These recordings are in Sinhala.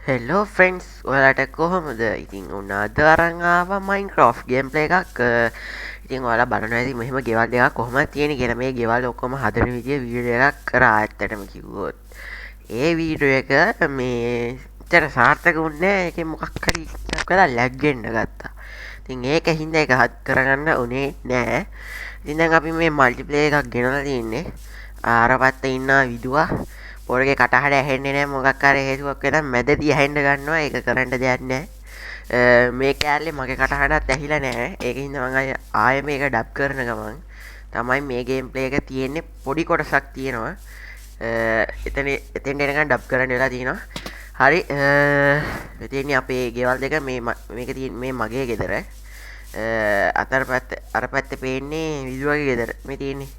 හෙල්ලෝ ෆ්‍රෙන්ඩ්ස් ඔයාලට කොහොමද ඉතින් උනාද අරන් ආවා මයින්ක්‍රෝෆ්ට් ගේම් ප්ලේ එකක් ඉතින් ඔයාලා බලනවා ඇති මෙහෙම ගෙවල් දෙකක් කොහොමද තියෙන්නේ කියලා මේ ගෙවල් ඔක්කොම හදන විදිය වීඩියෝ එකක් කරා ඇත්තටම කිව්වොත් ඒ වීඩියෝ එක මේ ඇත්තට සාර්ථක වුණේ නැහැ ඒකේ මොකක් හරි කරලා ලැග් වෙන්න ගත්තා ඉතින් ඒක හින්දා ඒක හත් කරගන්න උනේ නෑ ඉතින් දැන් අපි මේ මල්ටිප්ලේයර් එකක් ගෙනලා තියෙන්නේ අර පැත්තේ ඉන්න විදුවා පොරගේ කටහඬ ඇහෙන්නේ නැහැ මොකක් හරි හේතුවක් වෙලා මැදදී ඇහෙන්න ගන්නවා ඒක කරන්න දෙයක් නැහැ මේ කෑල්ලේ මගේ කටහඬත් ඇහිලා නැහැ ඒකින් මම ආයෙ මේක ඩබ් කරන ගමන් තමයි මේ ගේම් ප්ලේ එක තියෙන්නේ පොඩි කොටසක් තියෙනවා එතෙන් එනකන් ඩබ් කරන්න වෙලා තියෙනවා හරි තියෙන්නේ අපේ ගෙවල් දෙක මේක තියෙන මේ මගේ ගෙදර අර පැත්තේ පේන්නේ විදුවගේ ගෙදර මේ තියෙන්නේ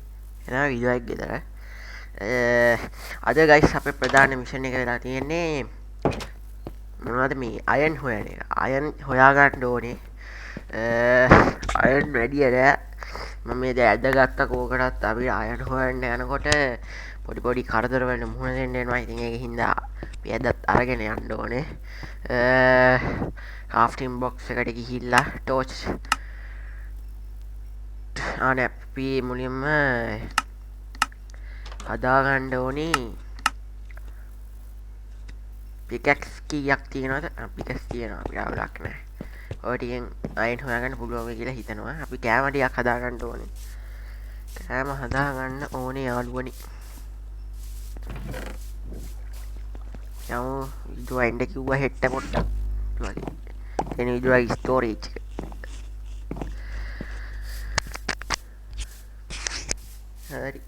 එනවා විදුවගේ ගෙදර අද ගයිස් අපේ ප්‍රධාන මිෂන් එක වෙලා තියෙන්නේ මොනවද මේ අයන් හොයන එක අයන් හොයාගන්න ඕනේ අයන් වැඩිය නෑ මම මේ දැන් ඇදගත්ත කෝකටත් අපි අයන් හොයන්න යනකොට පොඩි පොඩි කරදරවලට මුහුණ දෙන්න වෙනවා ඉතින් ඒක හින්දා අපි ඇදත් අරගෙන යන්න ඕනේ ක්‍රාෆ්ටින් බොක්ස් එකට ගිහිල්ලා ටෝච් ආනේ අපි මුලින්ම හදාගන්න ඕනේ පිකැක්ස් කීයක් තියෙනවද පිකස් තියෙනවා අපිට අවුලක් නැහැ ඔය ටිකෙන් අයින් හොයාගන්න පුළුවන් වෙයි කියලා හිතනවා අපි කෑම ටිකක් හදාගන්න ඕනේ කෑම හදාගන්න ඕනේ යාළුවනි යමු විදුව එන්න කිව්වා හෙට්ට පොට්ටක් වගේ එන විදුවගේ ස්ටෝරේජ් එක හරි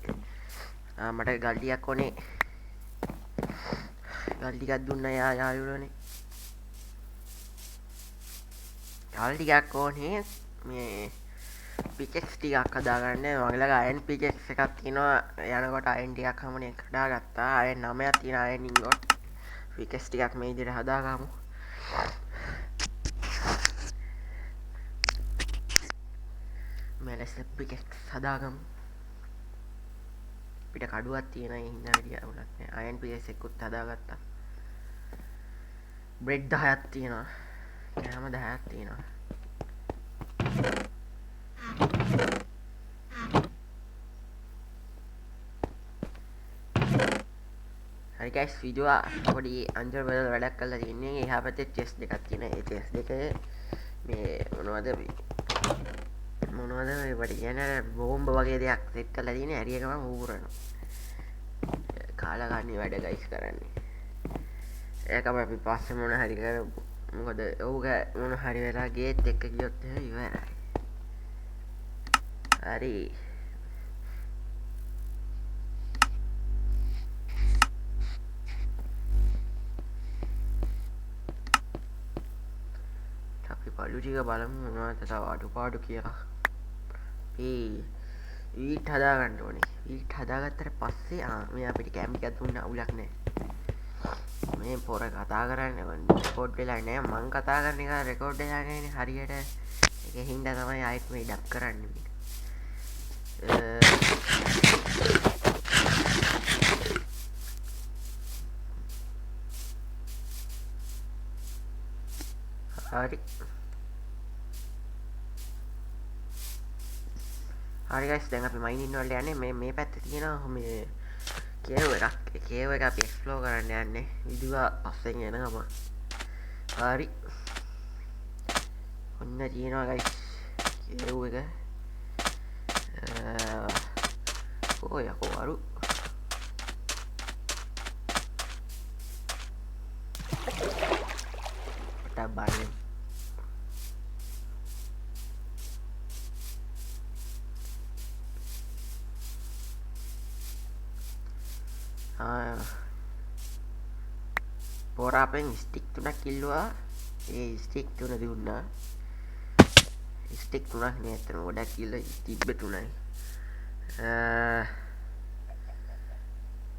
මට ගල්ටියක් ඕනේ ගල් ටිකක් දුන්න යාළුවනේ ගල් ටිකක් ඕනේ මේ පිකෙක්ස් ටිකක් හදාගන්න මගේ ළඟ අයන් පිකෙක්ස් එකක් තියෙනවා යනකොට අයන් ටිකක් හැමෝනේ හදාගත්තා අයන් 9ක් තියෙන අයන් ඉන්ගොට් පිකෙක්ස් ටිකක් මේ විදිහට හදාගමු මෙලෙස පිකෙක්ස් හදාගමු පිට කඩුවක් තියෙන ඒ හින්දා වැඩි අවුලක් නෑ අයන් පිකෙක්ස් එකකුත් හදාගත්තා බ්‍රෙඩ් 10ක් තියෙනවා කෑම 10ක් තියෙනවා හරි ගයිස් වීඩියෝ පොඩි අන්ජර් වල වැඩක් කරලා තින්නේ එහා පැත්තේ චෙස් දෙකක් තියෙන ඒ චෙස් දෙක මේ මොනවද මේ වට කියන්නේ බෝම්බ වගේ දෙයක් සෙට් කරලා තියෙන ඇරිය ගමන් ඌරනවා කාලා ගන්න වැඩ ගයිස් කරන්නේ ඒකම අපි පස්සේ මොන හරි කරමු මොකද ඔහුග මොන හරි වෙලා ගේට් එක ගියොත් එහෙම ඉවරයි හරි අපි පළු ටික බලමු මොනවද තව අඩුපාඩු කියලා අපි ඊට හදාගන්න ඕනේ ඊට හදාගත්තට පස්සේ මේ අපිට කැම් ටිකක් දුන්න අවුලක් නැහැ මේ පොර කතා කරන්නේ රෙකෝඩ් වෙලා නෑ මං කතා කරන එක රෙකෝඩ් වෙලා නෑනේ හරියට ඒක හින්දා තමයි ආයෙත් මේ ඩබ් කරන්නේ මේක හරි හරි ගයිස් දැන් අපි මයිනින් වලට යන්නේ මේ පැත්තේ තියෙනවා මේ කේව් එක අපි එක්ස්ප්ලෝර් කරන්න යන්නේ විදුව පස්සෙන් එන ගමන් හරි ඔන්න තියෙනවා ගයිස් කේව් එක ඔය යකෝ අරු ටබ් බලන්න පොර අපෙන් ස්ටික් 3ක් ඉල්ලුවා ඒ ස්ටික් 3 දුන්නා ස්ටික් 3ක් නේ අතන ගොඩක් ඉල්ල තිබ්බ 3යි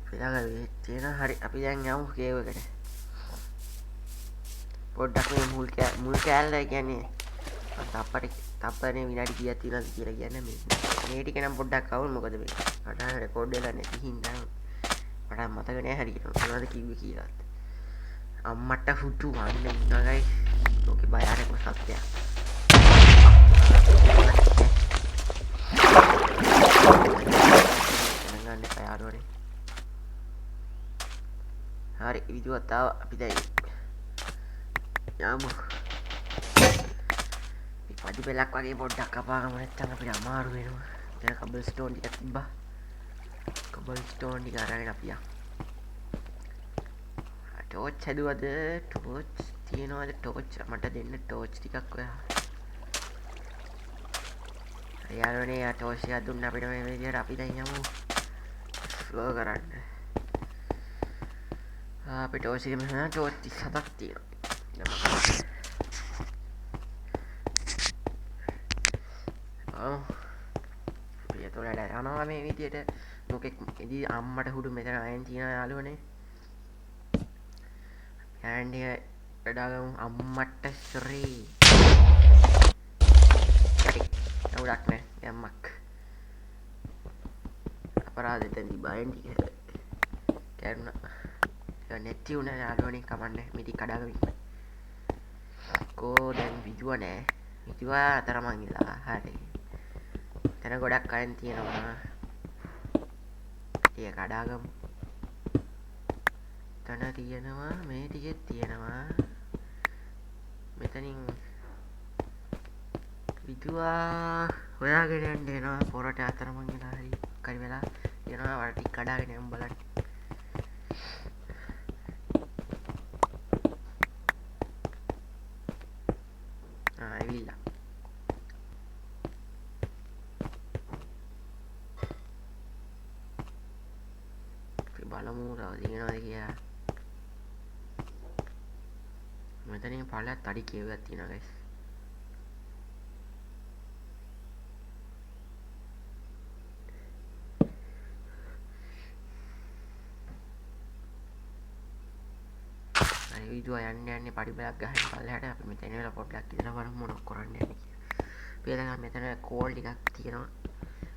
පිටාගල තියෙන හරි අපි දැන් යමු කේව් එකට පොඩ්ඩක් මේ මුල් කෑල්ල කියන්නේ තප්පරේ විනාඩි කීයක් තියෙනවද කියලා කියන්නේ මේ ටික නම් පොඩ්ඩක් අවුල් මොකද මේ කතා රෙකෝඩ් වෙලා නැති හින්දා මට මතක නෑ හරියට මොනවද කිව්වේ කියලා අම්මට හුටු වන්න ඉන්නගයි ලෝක බයානක සත්‍යයක් ගන්න පයාරුවනේ හරි විදුවත්තාව අපි දැයි යමු පඩි පෙලක් වගේ පොඩ්ඩක් කපාගමනත්තන් අපිට අමාරු වෙනවා දැන් කබල් ස්ටෝන් ටිකක් තිබ්බා කබල් ස්ටෝන් ටික අරගෙන අපියා ටෝච් හැදුවද ටෝච් තියෙනවද ටෝච් මට දෙන්න ටෝච් ටිකක් ඔයා යාළුවනේ යා ටෝච් එකක් දුන්න අපිට මේ විදියට අපි දැන් යමු ෆ්ලෝ කරන්න අපි ටෝච් එකේ මෙහෙම ටෝච් 37ක් තියෙනවා පියතොලට යනවා මේ විදියට මොකෙක් ඉදී අම්මට හුඩු මෙතන අයන් තියෙනවා යාළුවනේ යන්නේ වැඩගමු අම්මට ශ්‍රී හරි නවුඩක් නෑ යම්මක් අපරාධෙතනි බයෙන් ටික කැරුණා ඒක නැති වුණා යාළුවනේ කමන්නේ මිටි කඩාගමින් කෝ දැන් විදුව නෑ විදුව අතරමං ඉලා හරි තන ගොඩක් අයන් තියෙනවා ටික කඩාගමු තන තියෙනවා මේ ටිකෙත් තියෙනවා මෙතනින් විදුවා හොයාගෙන යන්න එනවා පොරට අතරමං වෙලා හරි කරි වෙලා යනවා වටි කඩාගෙන යමු බලන්න ඇවිල්ලා අපි බලමු තව තියෙනවද කියලා මෙතනින් පළයක් තඩි කියවයක් තියෙනවා guys විදුව යන්න යන්නේ පඩි බලක් ගහන්න පල්ලෙහාට අපි මෙතන වෙලා පොඩ්ඩක් ඉඳලා බලමු මොනක් කරන්න යන්නේ කියලා. අපි එතන මෙතන කෝල් ටිකක් තියෙනවා.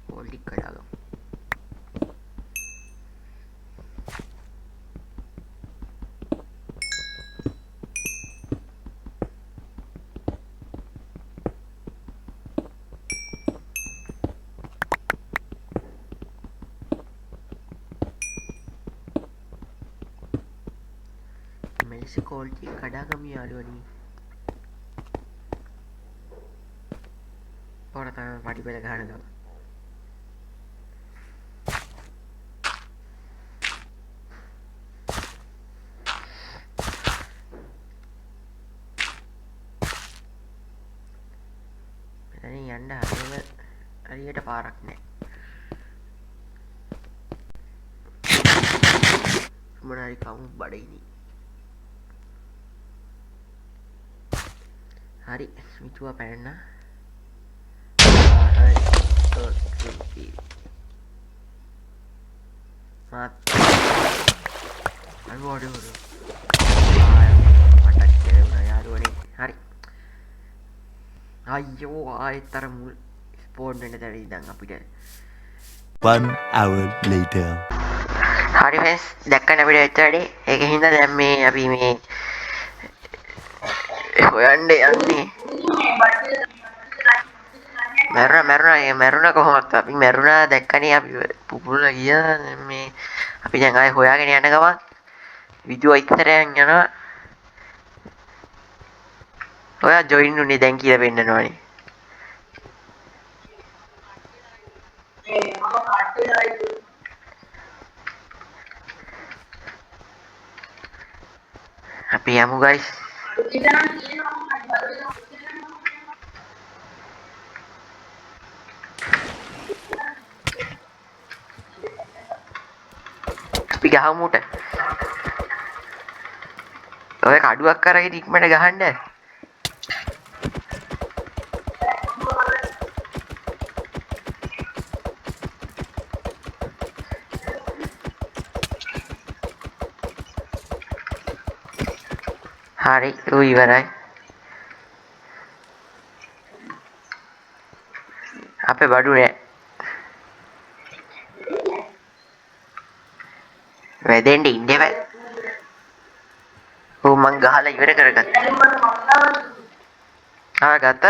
කෝල් ටික කඩාගමු. මෙලෙස කෝල් ටික කඩාගමු යාළුවනි. පොර තමයි පඩි බෙල ගන්න ගම. මෙතන යන්න හරියට පාරක් නැහැ. මොනාරි කවුම් බඩේනි. hari itu apa ya nah mati aduh mata cewek ya aduh nih hari ayo tar mul spawn dari dang apida 1 hour later hari friends දැක්කන අපිට එච්චරයි ඒක හින්දා දැන් මේ අපි මේ හොයන්න යන්නේ මැරුණා කොහොමද අපි මැරුණා දැක්කනේ අපි පුපුරලා ගියා මේ අපි දැන් ආයේ හොයාගෙන යන ගමන් වීඩියෝ ඉස්සරහන් යනවා ඔයා ජොයින් උනේ දැන් කියලා පෙන්නනවනේ අපි යමු guys අපි ගහමුට ඔය කඩුවක් කරගෙන ඉක්මනට ගහන්න hari itu ibarat apa baru ya Wednesday inde මං ගහලා ඉවර කරගත්තා. ගත්තද?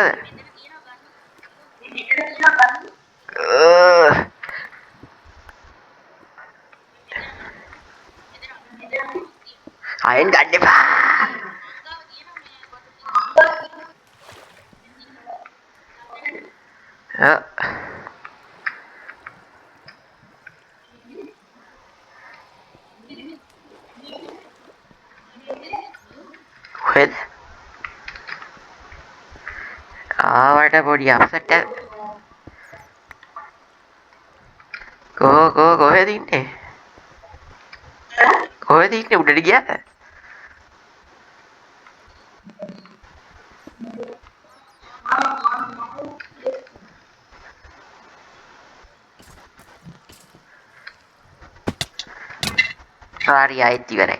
අයෙන් ගන්න එපා. කොහෙද? ආවට පොඩි අප්සෙට් එක. කොහෙද ඉන්නේ? කොහෙද ඉන්නේ? උඩට ගියාද? හරි ආයෙත් ඉවරයි.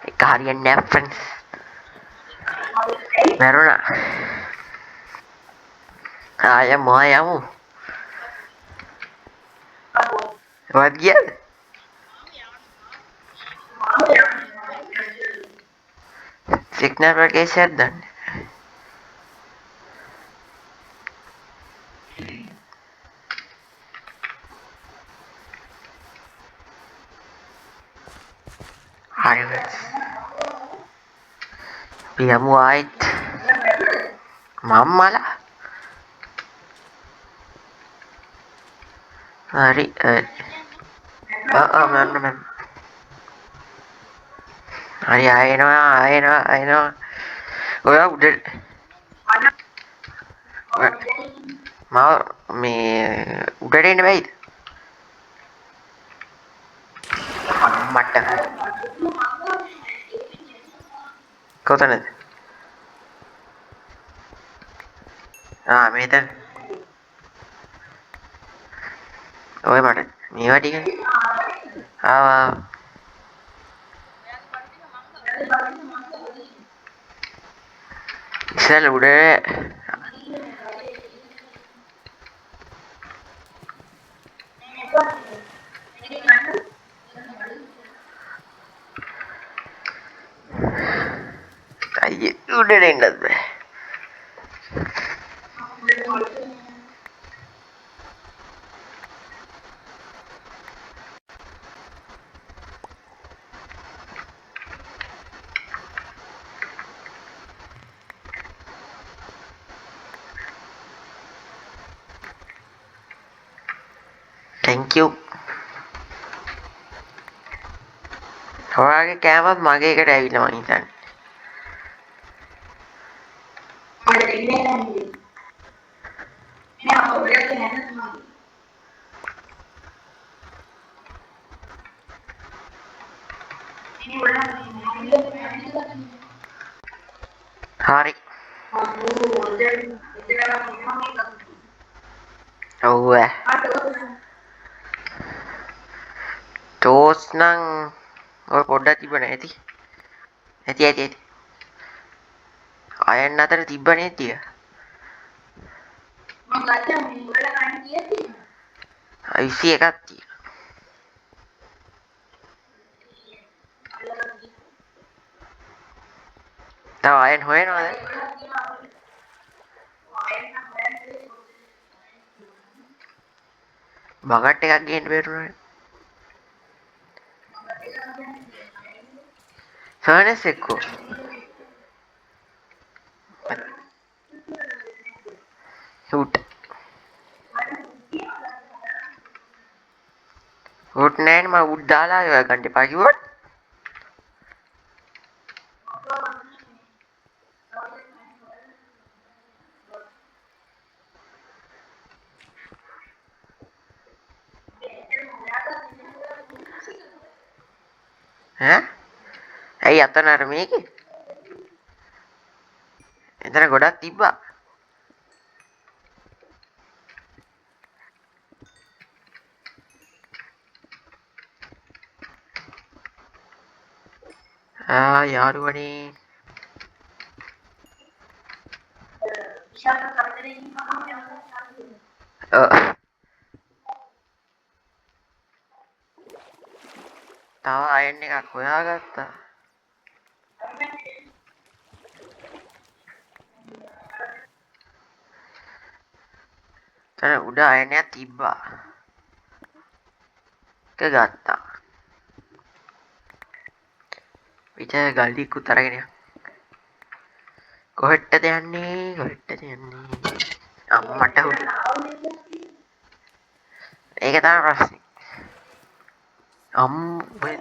ඒක හරියන්නේ නැහැ ෆ්‍රෙන්ඩ්ස්. මැරුණා. යමු. වත් ගියාද? සිග්නල් ප්‍රකේෂයක් දන්නේ. හරි අපි යමු ආයෙත්. මම්මලා. හරි මම හරි ආයෙනවා. ඔයා උඩට මේ උඩට එන්න බැයිද? මට කොතනද? මෙතන. ඔය මට මේවා ටික ඉස්සෙල්ල උඩ අයියේ උඩට එන්නත් බෑ. thank you. ඔයාගේ කෑමත් මගේ එකට ඇවිල්ලා මං හිතන්නේ. හරි. ඔව් ටෝස් නම් ඔය පොඩ්ඩක් තිබ්බනේ ඇති. අයන් අතර තිබ්බනේ ටික. මම ගත්තා මේ වල කන්න කීයක් තියෙනවද? 21ක් තියෙනවා. තව අයන් හොයනවද? බගට් එකක් ගේන්න බැරුණානේ. ෆර්නස් එක්කෝ. උඩ් නෑනේ මම උඩ් දාලා ආවා ගන්න එපා කිව්වොත්. ඇයි අතන අර මේකේ? එතන ගොඩක් තිබ්බා. යාළුවනේ. තව අයන් එකක් හොයාගත්තා. තන උඩ අයන් එකක් තිබ්බා. ඒක ගත්තා. විතර ගල්ඩිකුත් අරගෙන යන්න. කොහෙටද යන්නේ? කොහෙටද යන්නේ? අම්මට උඩ. ඒක තමයි ප්‍රශ්නේ. අම්බේ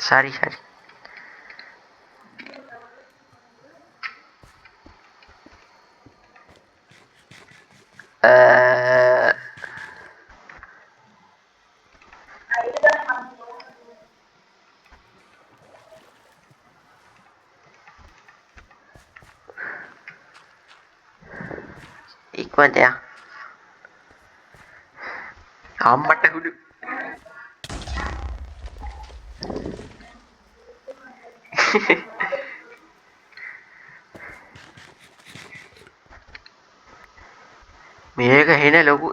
sorry. ඉක්මනට යන්න. අම්මට උඩ. මේක හෙන ලොකු.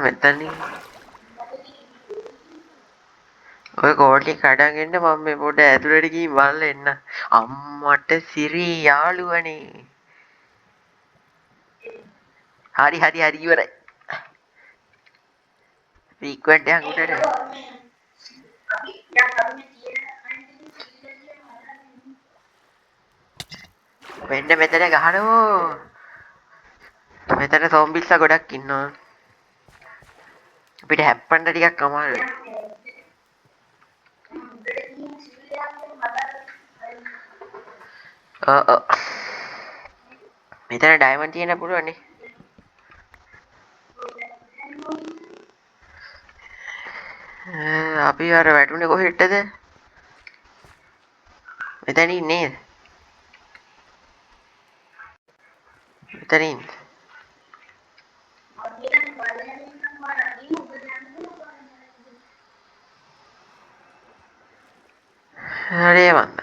මෙතනින් ඔය කෝටි කඩන් එන්න මම මේ පොඩ ඇතුළට ගිහින් බලලා එන්න. අම්මට සිරි යාළුවනේ. හරි ඉවරයි. ෆ්‍රීකවන්ට් එකක් උඩට. මෙන්න මෙතන ගහනෝ. මෙතන සෝම්බිස්ලා ගොඩක් ඉන්නවා. අපිට හැප්පන්න ටිකක් අමාරුයි. මෙතන ඩයමන්ඩ් තියෙන්න පුළුවන් නේ. අපි අර වැටුනේ කොහෙටද? මෙතනින් නේද? මෙතනින්. හරි මන්ද.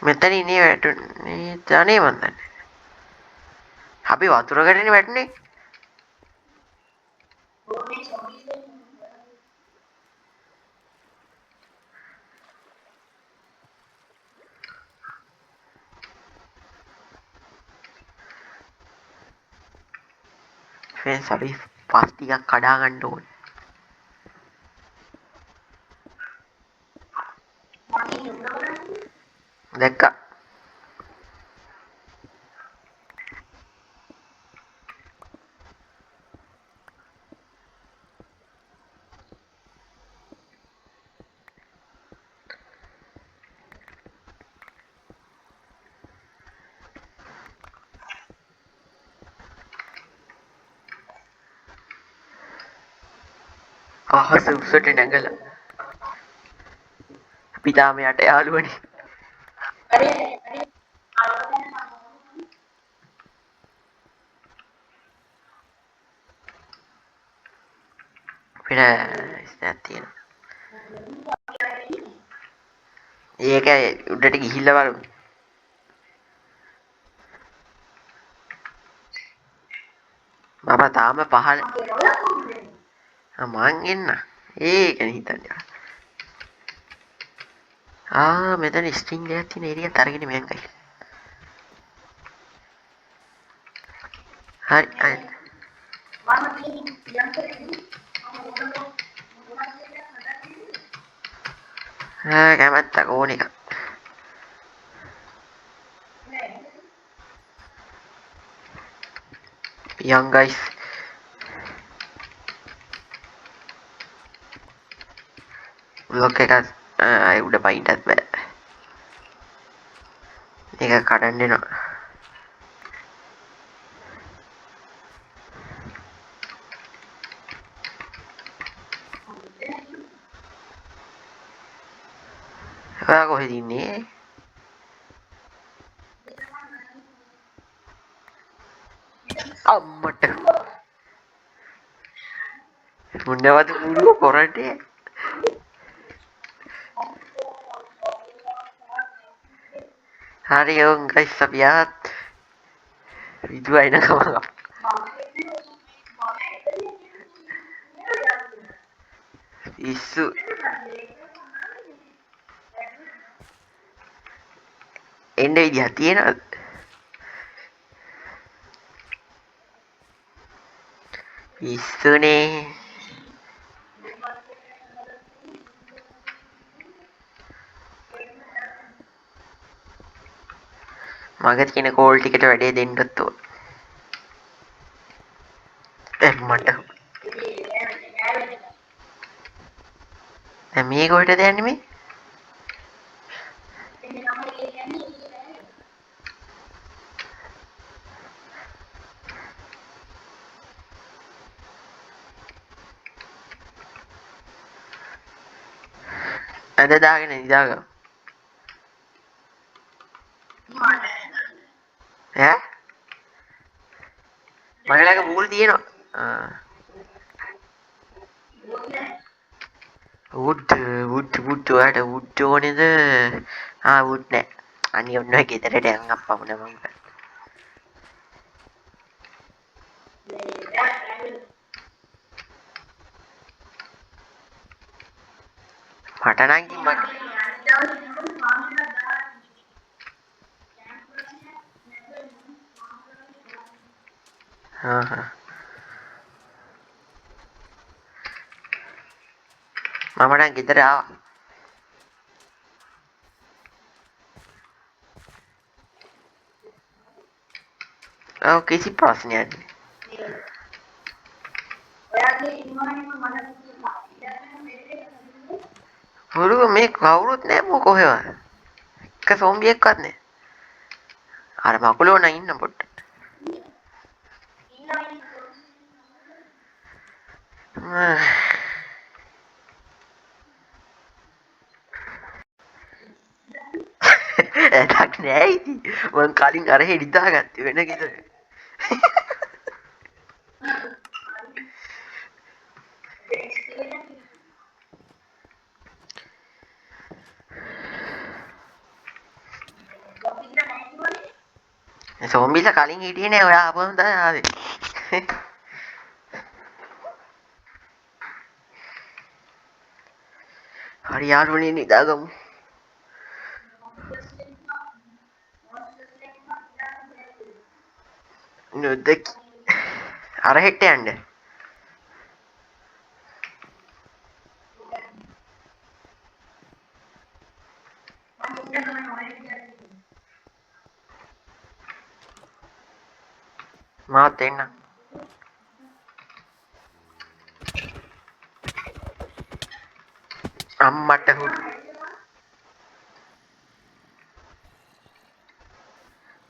මෙතනින් නේ වැටුනේ. තනේ මන්ද. අපි වතුරකටනේ වැටුනේ. ෆෙන්ස් අපි පස් ටිකක් කඩා ගන්න ඕනේ. දැක්කා. අහස උසට නැගලා. අපි තාම යට යාළුවනේ. අපිට ස්නැප් තියෙනවා. ඒක උඩට ගිහිල්ලා බලමු. මම තාම පහළ. මං එන්න. ඒකනේ හිතන්නේ. මෙතන ස්ට්‍රින්ග් එකක් තියෙන ඒරියත් අරගෙන මම ගයි. හරි. කැමැත්තක් ඕන එක. young guys. බ්ලොක් එකක් අය උඩ පයින්ටත් බෑ. ඒක කඩන්න එනවා. ඔයා කොහෙද ඉන්නේ? අම්මට මොනවද කුඩුව කොරටේ හරි ඔවුන් ගයිස් අපි ආත් විදුව එන ගමන් පිස්සු එන්න විදිහක් තියෙනවද පිස්සුනේ මගේ තියෙන කෝල් ටිකට වැඩේ දෙන්නත් ඕන මට දැන් මේ කොහෙටද යන්නේ මේ ඇඳ දාගෙන නිදාගමු ඈ මගේ ළඟ මූල් තියෙනවා වුඩ් ඔයාට වුඩ් ඕනේද වුඩ් නෑ අනිත් ඔන්න ඔය ගෙදරට යන් අප්පා මොන මං මට නම් ඉතින් මම නම් ගෙදර ආවා ඔව් කිසි ප්‍රශ්නයක් නෑ පුරුව මේ කවුරුත් නෑ මෝ කොහෙවත් එක සොම්බියෙක්වත් නෑ අර මකුලෝ නම් ඉන්න පොට්ට ඇටක් නෑ ඉතින් මං කලින් අර හෙඩි දාගත්තේ වෙන ගෙදර සෝම්බිලා කලින් හිටියේ නෑ ඔයා ආපුවම තමයි ආවේ හරි යාළුවනේ නිදාගමු නොදකි අර හෙට්ට යන්න මාත් එන්න අම්මට හුඩු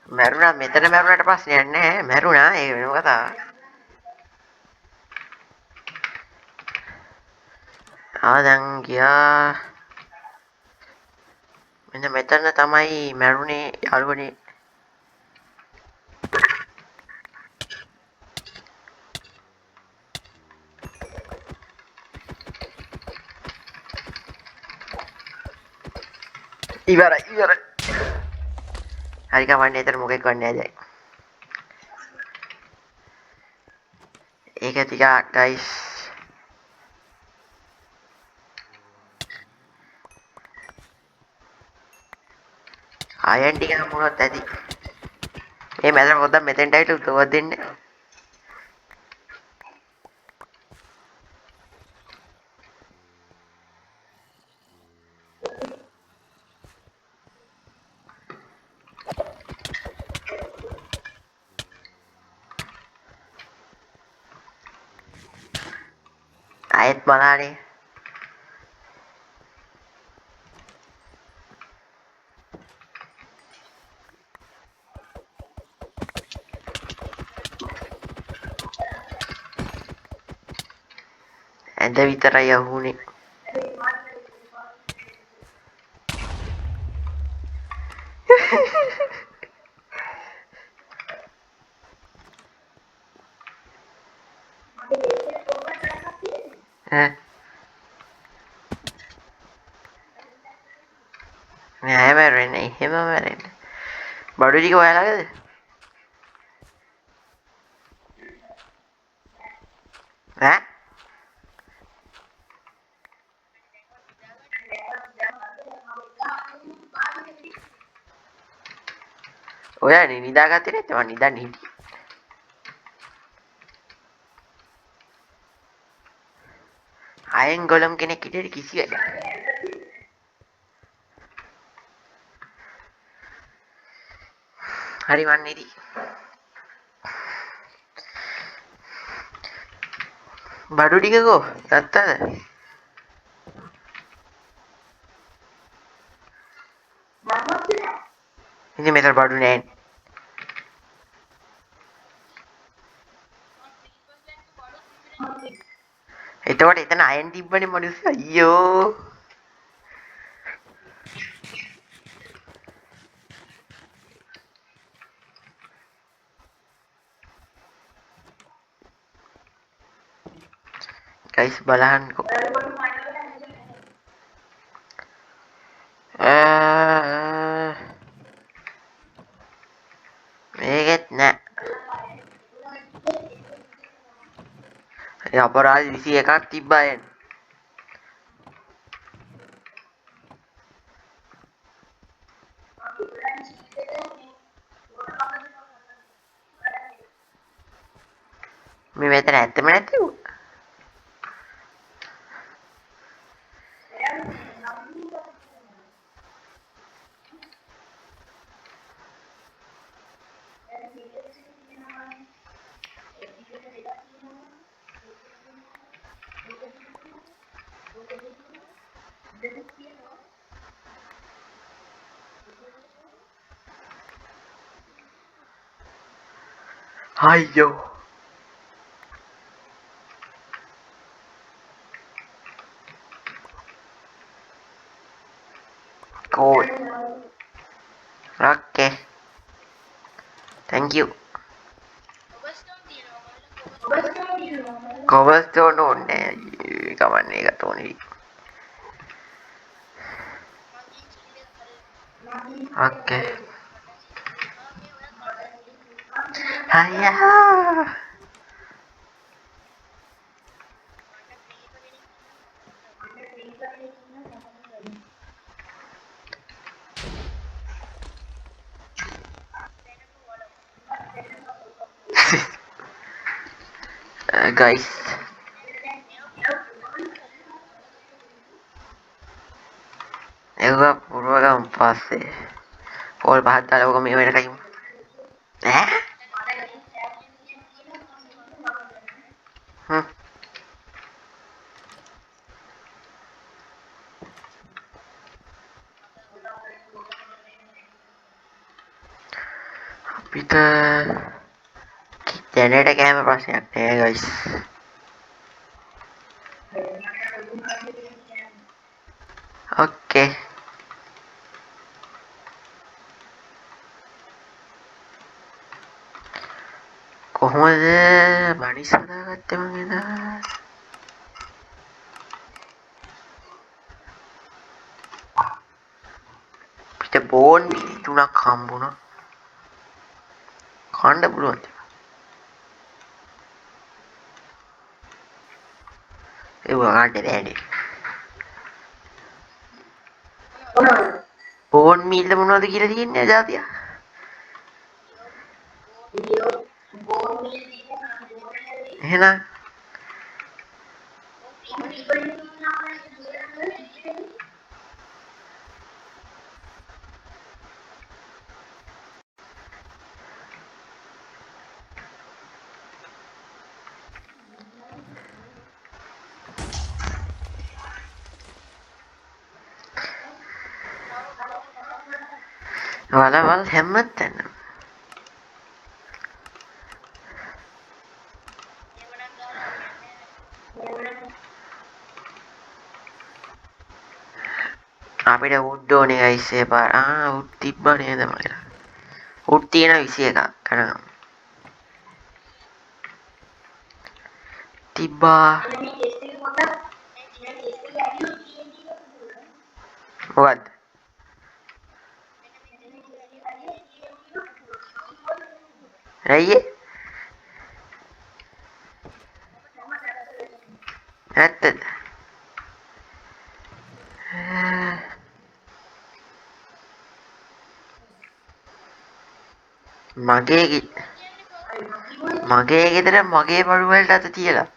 මැරුණා මෙතන මැරුණාට ප්‍රශ්නයක් නැහැ මැරුණා ඒ වෙනම කතාවක් දැන් ගියා මෙන්න මෙතන තමයි මැරුණේ යාළුවනේ ඉවරයි හරි කමන්නේ එතන මොකෙක් වන්නේ නැහැ දැන් ඒක ටිකක් ගයිස් අයන් ටික හම්බුනොත් ඇති මේ මැදට පොඩ්ඩක් මෙතෙන්ට ඇවිත් උදව් දෙන්න ආයෙත් බලන්නේ ඇඳ විතරයි අහුනේ නෑ මැරෙන්නේ එහෙම මැරෙන්නේ බඩු ටික ඔයාලගේද ඈ ඔයානේ නිදාගත්තේ නැත්නම් මං නිදාන්නේ හිටියේ අයෙන් ගොලම් කෙනෙක් හිටියට කිසි වැඩක් හරි වන්නේ ඉතින් බඩු ටික කෝ ගත්තද ඉතින් මෙතන බඩු නෑනේ එතකොට එතන අයන් තිබ්බනේ මනුස්ස අයියෝ ගයිස් බලහන්කෝ මේකෙත් නෑ අපරාධ 21ක් තිබ්බා අයන් මේ මෙතන ඇත්තම නැතිව අයියෝ cool okay thank you cobblestone ඕනේ කවන්නේ ඒකට ඕනේ okay අයියා guys ඒක පුරවගම් පස්සේ පොල් පහක් දාලා ඔක මේ වෙන කයිමු ඈ හ්ම් අපිට දැනට කෑම ප්‍රශ්නයක් නෑ guys okay කොහොමද බනිස් හදාගත්තේ මං එදා පිට බෝන් මිලි 3ක් හම්බුණා කන්න පුළුවන් ඒ වගාට බෑනේ බෝන් මිල්ල මොනවද කියලා තියෙන්නේ ජාතිය එහෙනම් වලවල් හැමතැනම අපිට උඩ් ඕනේ ගයිස් ඒ පාර උඩ් තිබ්බා නේද මගේ උඩ් තියෙන 21ක් කරගමු තිබ්බා මොකද්ද? ඇයි ඒ? ඇත්තද? මගේ මගේ ගෙදර මගේ බඩු වලට අත තියලා.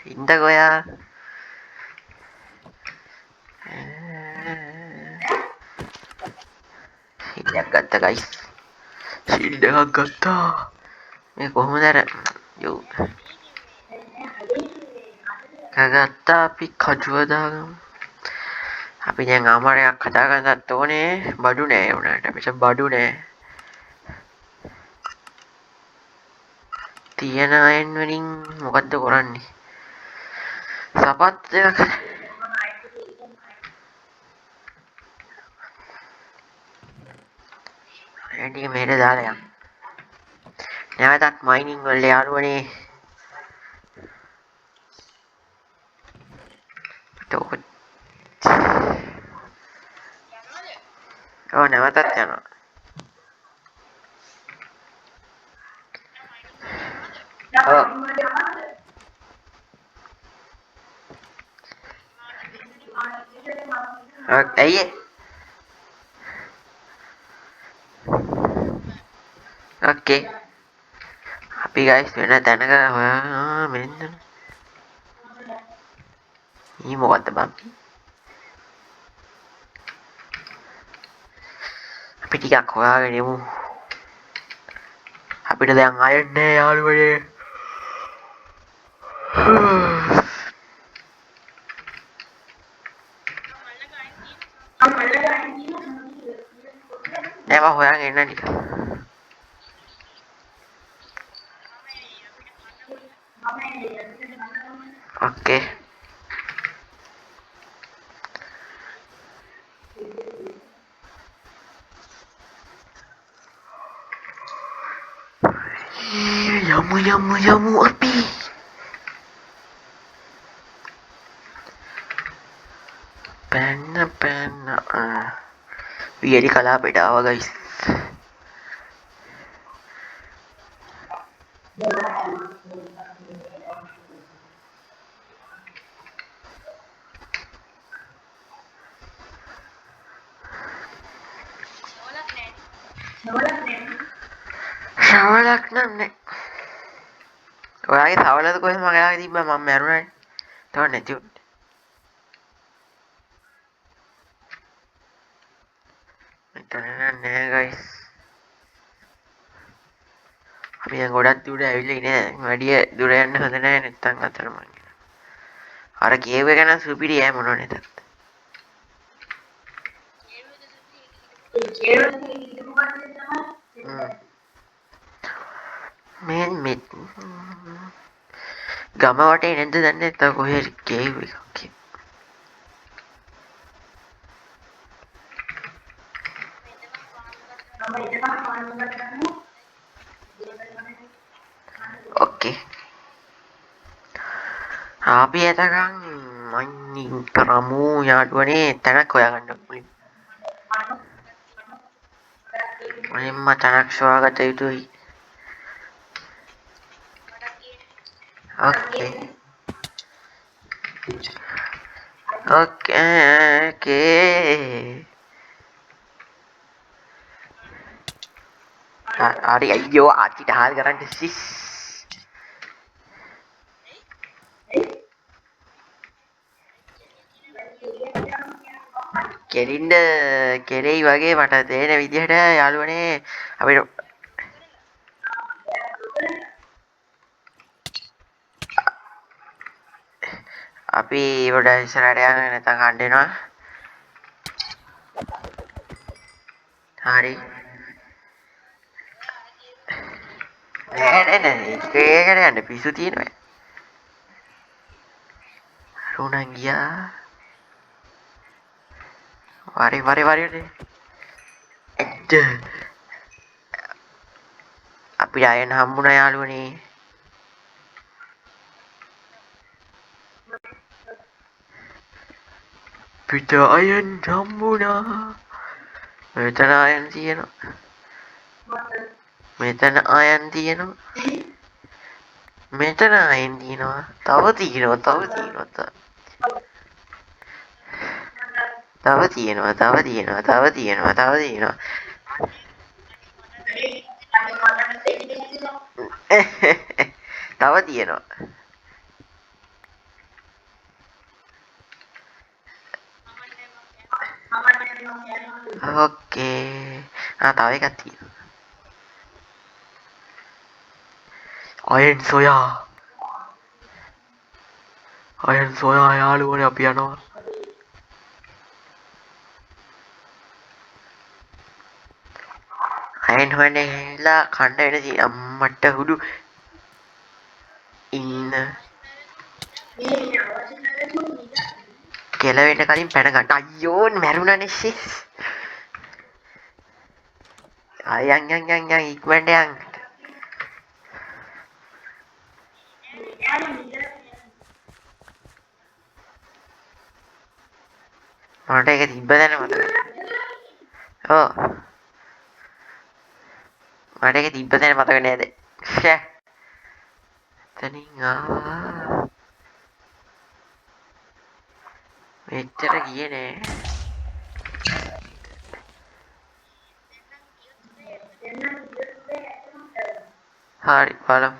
ඉන්නකෝ ඔයා. ශීල්ඩයක් ගත්තා ගයිස්. ශීල්ඩ් එකක් ගත්තා. මේ කොහොමද අර යෝ ගත්තා අපි කජුව දාගමු. අපි දැන් ආමාරයක් හදාගන්නත් ඕනේ. බඩු නෑ උනාට. අපිට බඩු නෑ. තියෙන අයන් වලින් මොකද්ද කරන්නේ? සපත් දෙයක් ටික මෙහෙට දාලා යන්න. නැවතත් මයිනින් වල යාළුවනේ. තෝක ඔව් නැවතත් යනවා. ඔව්. ඇයි ඒ? ඕකේ. අපි ගයිස් වෙන තැනක හොයා මෙන්න. ඊ මොකද්ද බම්? අපි ටිකක් හොයාගෙන යමු. අපිට දැන් අයන් නෑ යාළුවනේ. නෑ මම හොයාගෙන එන්න ටික. ඕකේ. යමු අපි. පැන්න වියලි කලාපෙට ආවා ගයිස්. ශවලක් නම් නෑ. ඔයාගේ සවලද කොහෙද මගේ ළඟ තිබ්බා මම මැරුණානේ. තව නැති උනේ. මෙතන නෑ ගයිස්. අපි දැන් ගොඩක් දුර ඇවිල්ලා ඉන්නේ. වැඩි දුර යන්න හොඳ නෑ නැත්තම් අතරමං. අර කේව් එක නම් සුපිරි ඈ මොනව නැතත්. මේ ගම වටේ නැද්ද දන්නේ නැත්තම් කොහේ කේව් එකක්. ඕකේ. අපි එතකන් මයිනින් කරමු යාළුවනේ තැනක් හොයාගන්න මුලින්. මුලින්ම තැනක් සොයාගත යුතුයි. ඕකේ. ඕකේ. හරි අයියෝ ආච්චිට හාල් කරන්න සිස්. කෙලින්ද කෙරෙයි වගේ මට තේරෙන විදිහට යාළුවනේ අපිට අපි පොඩ ඉස්සරහට යන්න නැත්නම් හඬෙනවා. හරි. නෑ ඒකට යන්න පිස්සු තියෙනවා. රුණන් ගියා. වරි. එච්ච. අපිට අයන් හම්බුණා යාළුවනේ. පිට අයන් හම්බුණා. මෙතන අයන් තියෙනවා. මෙතන අයන් තියෙනවා. මෙතන අයන් තියෙනවා. තව තියෙනවා. තව තියෙනවා. තව තියෙනවා. ඕකේ. තව එකක් තියෙනවා. අයන් සොයා යාළුවනේ අපි යනවා. අයන් හොයන්න ගිහිල්ලා කන්න වෙන අම්මට හුඩු ඉන්න කෙලවෙන්න කලින් පැන ගන්න. අයියෝ මැරුණානේ ෂිස්. යන් ඉක්මනට යන්. මට ඒක තිබ්බ දැන මතකයි. ඔව්. මට ඒක තිබ්බ දැන මතක නේද? ෂෑ. එතනින් ආවා. මෙච්චර ගියේ නෑ. හරි බලමු.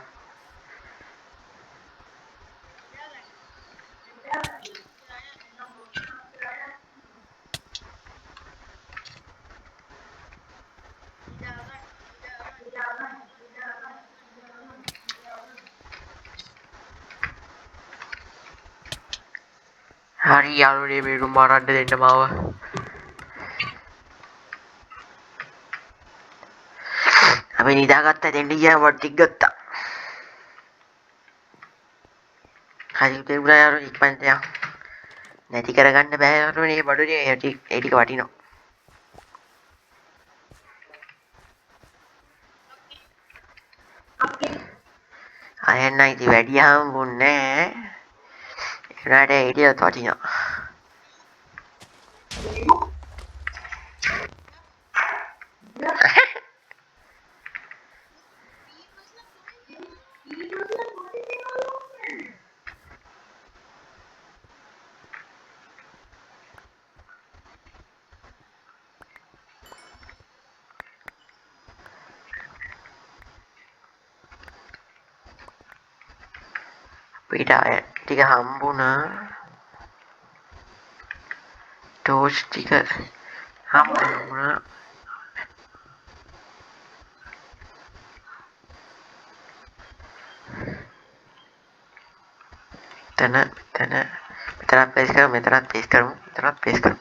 හරි යාළුවනේ මේ රුම් අරන්න දෙන්න මාව. අපි නිදාගත්ත දෙන්න ගියාම ටික ගත්තා. හරි උදේ යාළුවනේ ඉක්මනට යන්න. නැති කරගන්න බෑ යාළුවනේ බඩුනේ ඒ ටික වටිනවා. අයන්න ඉතින් වැඩි හම්බුන්නේ නෑ. ඒකට ඒ ටික වටිනවා. අපිට අය ටික හම්බුණා. ටෝච් ටික හම්බුණා. මෙතනත් පේස් කරමු.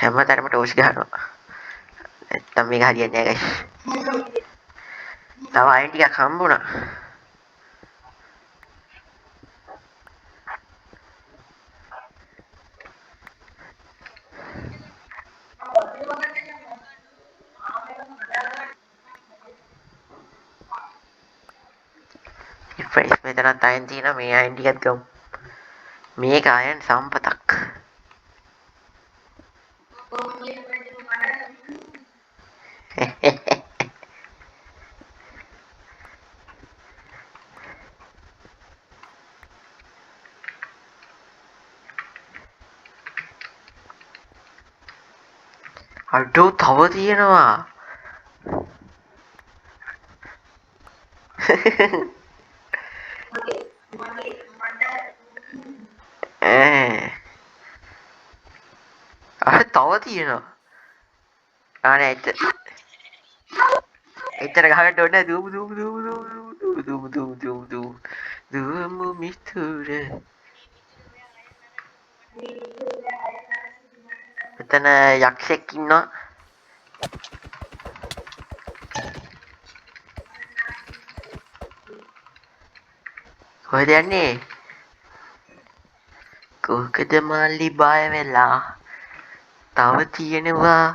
හැමතැනම ටෝච් ගහනවා. නැත්තම් මේක හරියන්නේ නෑ ගයිස්. තව අයන් ටිකක් හම්බුණා. ෆ්‍රෙෂ් මෙතනත් අයන් තියෙනවා. මේ අයන් ටිකත් ගමු. මේක අයන් සම්පතක්. අඩෝ තව තියෙනවා. තව තියෙනවා. අනේ එච්චර ගහකට ඕනේ දුමු මිතුර. මෙතන යක්ෂයෙක් ඉන්නවා. කොහෙද යන්නේ? කොහකද මල්ලි බය වෙලා? තව තියෙනවා.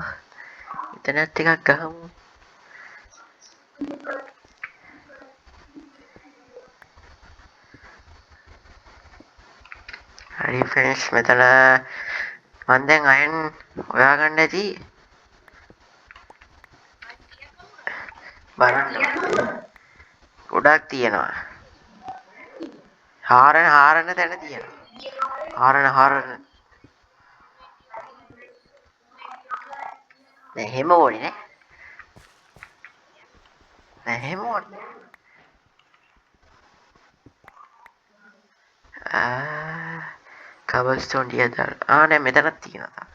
මෙතනත් ටිකක් ගහමු. හරි ෆ්‍රෙන්ඩ්ස් මෙතන මන් දැන් අයන් හොයාගන්න ඇති බලන්න ගොඩක් තියෙනවා හාරන තැන තියෙනවා හාරන දැන් එහෙම ඕනේ නෑ එහෙම ඕනේ කබල්ස්ටෝන් ටික දාලා නෑ මෙතනක් තියෙනවා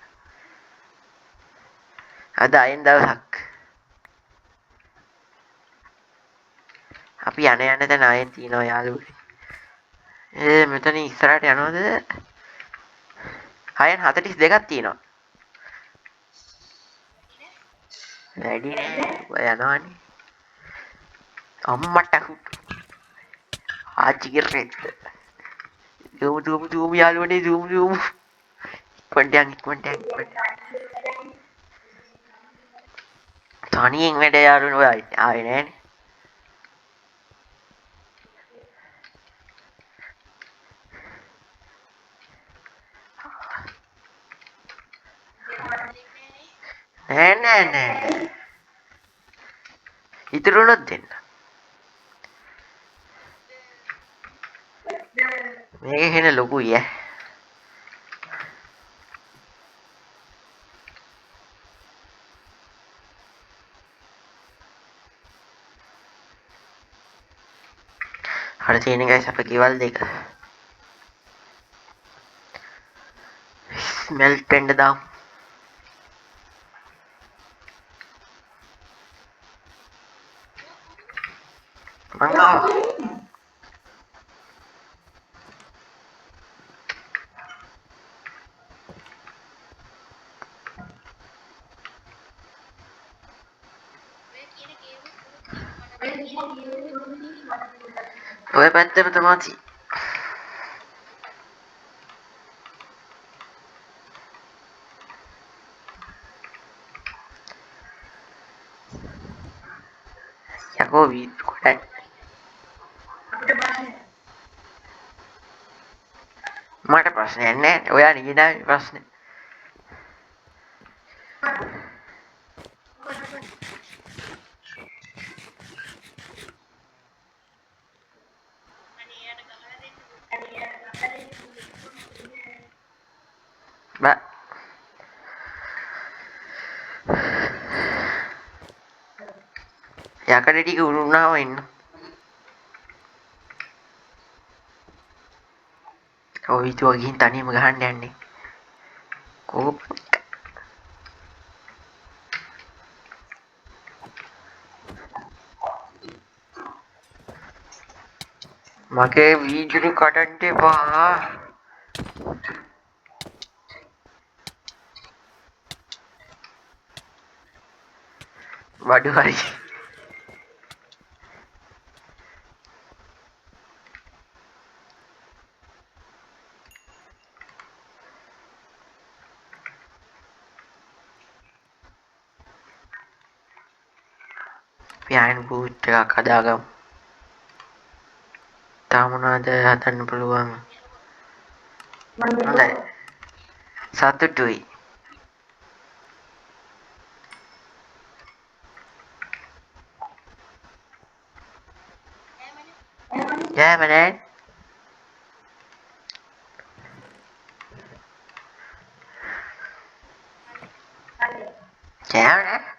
අද අයින් දවසක් අපි යන තැන අයින් තියෙනවා යාළුවනේ මෙතන ඉස්සරහට යනවද අයන් 42ක් තියෙනවා වැඩි නෑ ඔය යනවනේ අම්මට ආච්චි කිරෙත් zoom යාළුවනේ zoom ඉක්මනට යන් තනියෙන් වැඩ යාළුවනේ ඔය ආවේ නෑනේ නෑ ඉතුරු වුණොත් දෙන්න මේක හෙන ලොකුයි අර තියෙන ගයිස් අපේ ගෙවල් දෙක ස්මෙල්ට් වෙන්න දාමු මං ආවා ඔය පැත්තට තමයි තියෙන්නේ යකෝ කොටයි මට ප්‍රශ්නයක් නෑ ඔයා නිගිනාවේ ප්‍රශ්නේ බෑ යකඩ ටික උරුණාම ඉන්න ඔය හිතුවා ගිහින් තනියම ගහන්න යන්නේ කෝප මගේ වීජුරු කඩන්න එපා වඩු හරි පියාන් බූට් එකක් හදාගමු තාම මොනවද හදන්න පුළුවන් හොඳයි සතුටුයි ජයමනේ ජයමනේ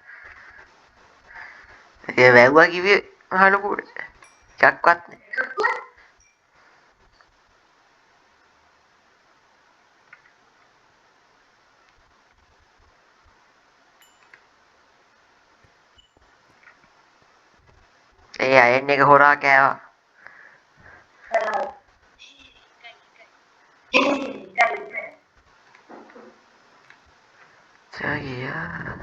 ඒ වැව්වා කිව්වේ මහලුකුට එකක්වත් නෑ ඒ අයන් එක හොරා කෑවා ජගියා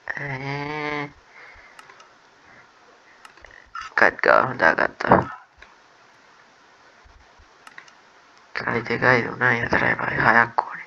පොරනේ කත්ගා හොදාගත්තා කයි දෙකයි දුනා යතරයි බයි හයක් ඕනේ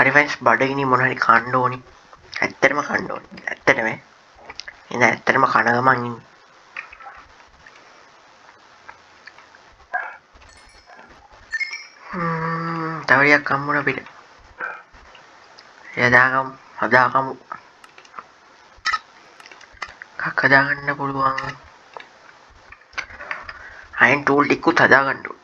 හරි ෆ්‍රෙන්ඩ්ස් බඩගිනි මොන හරි කන්න ඕනි. ඇත්තටම කන්න ඕනි. ඇත්තටම ඉතින් ඇත්තටම කන ගමන් ඉන්නේ. තව ටිකක් හම්බුණ අපිට. හදාගමු. එකක් හදාගන්න පුළුවන්. අයන් ටූල් ටිකකුත් හදාගන්න ඕන.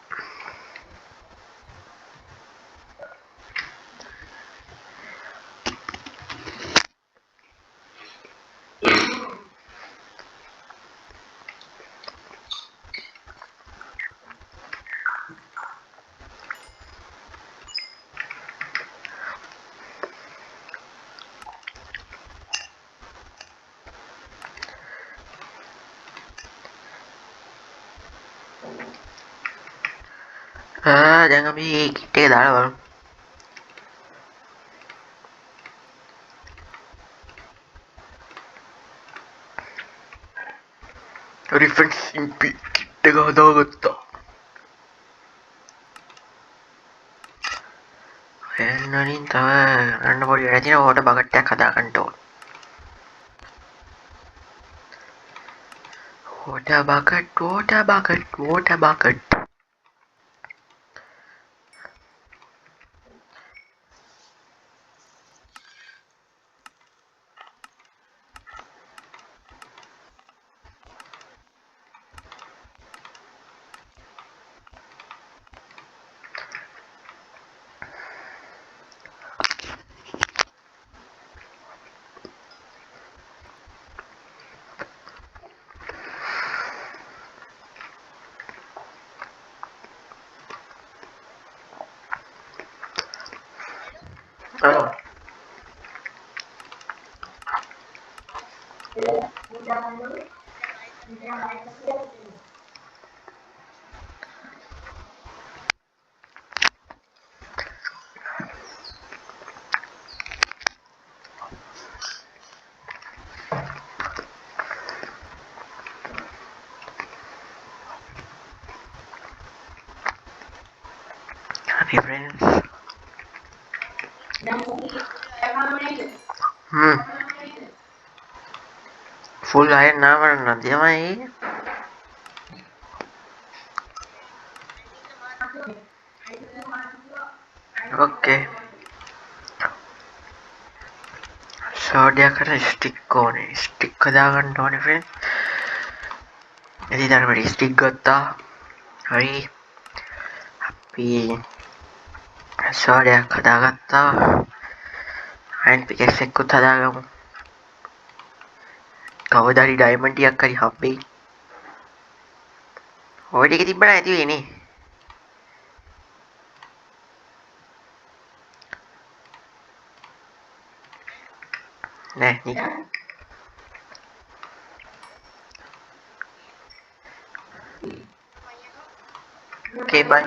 දැන් අපි කිට් එක දාලා බලමු. හරි ෆ්‍රෙන්ඩ්ස් ඉම්පි කිට් එක හදාගත්තා. එන්නනින් තව ගන්න පොඩි වැඩ තියෙනවා. ඕකට බකට් එකක් හදාගන්න ඕන. water bucket. Happy friends. Full iron ना वरना दिया मैं okay. So dia kena stick කදාගන්න ඕනේ friends. ඉතින් ඊට ස්ටික් ගත්තා. හරි. අපි සෝඩයක් හදාගත්තා. අයන් පිකෙක්ස් එකකුත් හදාගමු. කවදා හරි ඩයමන්ඩ් ටිකක් හරි හම්බෙයි. ඔය ටික තිබ්බ නැති වෙන්නේ. නෑ නිකන්. Okay, bye.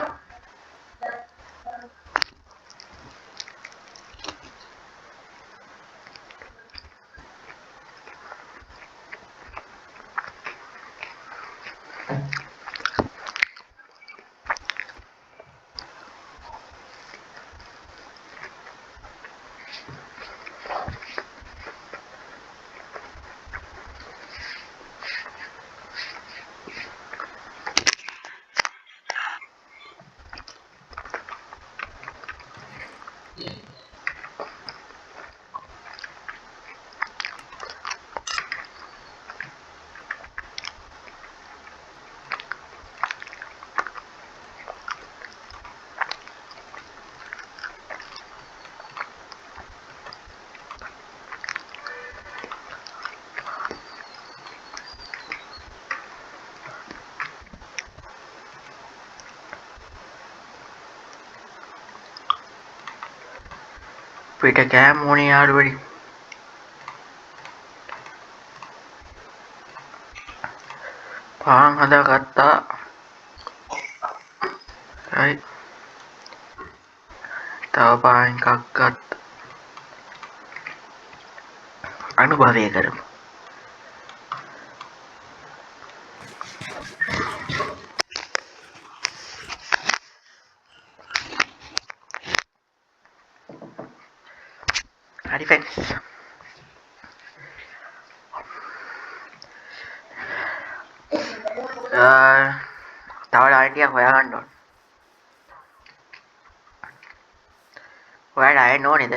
පිට කෑම ඕනේ යාළුවනි. පාන් හදාගත්තා. හරි. තව පාන් එකක් ගත්තා. අනුභවය කරමු. හරි ෆ්‍රෙන්ඩ්ස් තව ඩයටියක් හොයාගන්න ඕන ඔයාලට අයන්න ඕනේද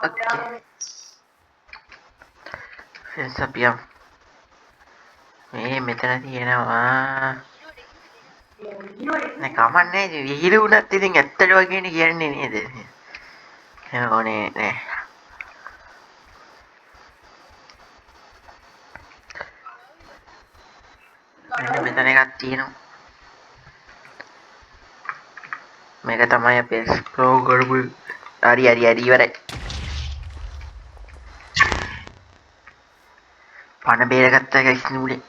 ඕකේ ෆ්‍රෙන්ඩ්ස් අපි යමු මේ මෙතන තියෙනවා නෑ කමන්නේ විහිළු වුණත් ඉතින් ඇත්තට වගේනේ කියන්නේ නේද එහෙම ඕනේ නෑ මෙන්න මෙතන එකක් තියෙනවා මේක තමයි අපි එක්ස්ප්ලෝර් කරපු හරි ඉවරයි පණ බේරගත්ත ගයිස් නූලේ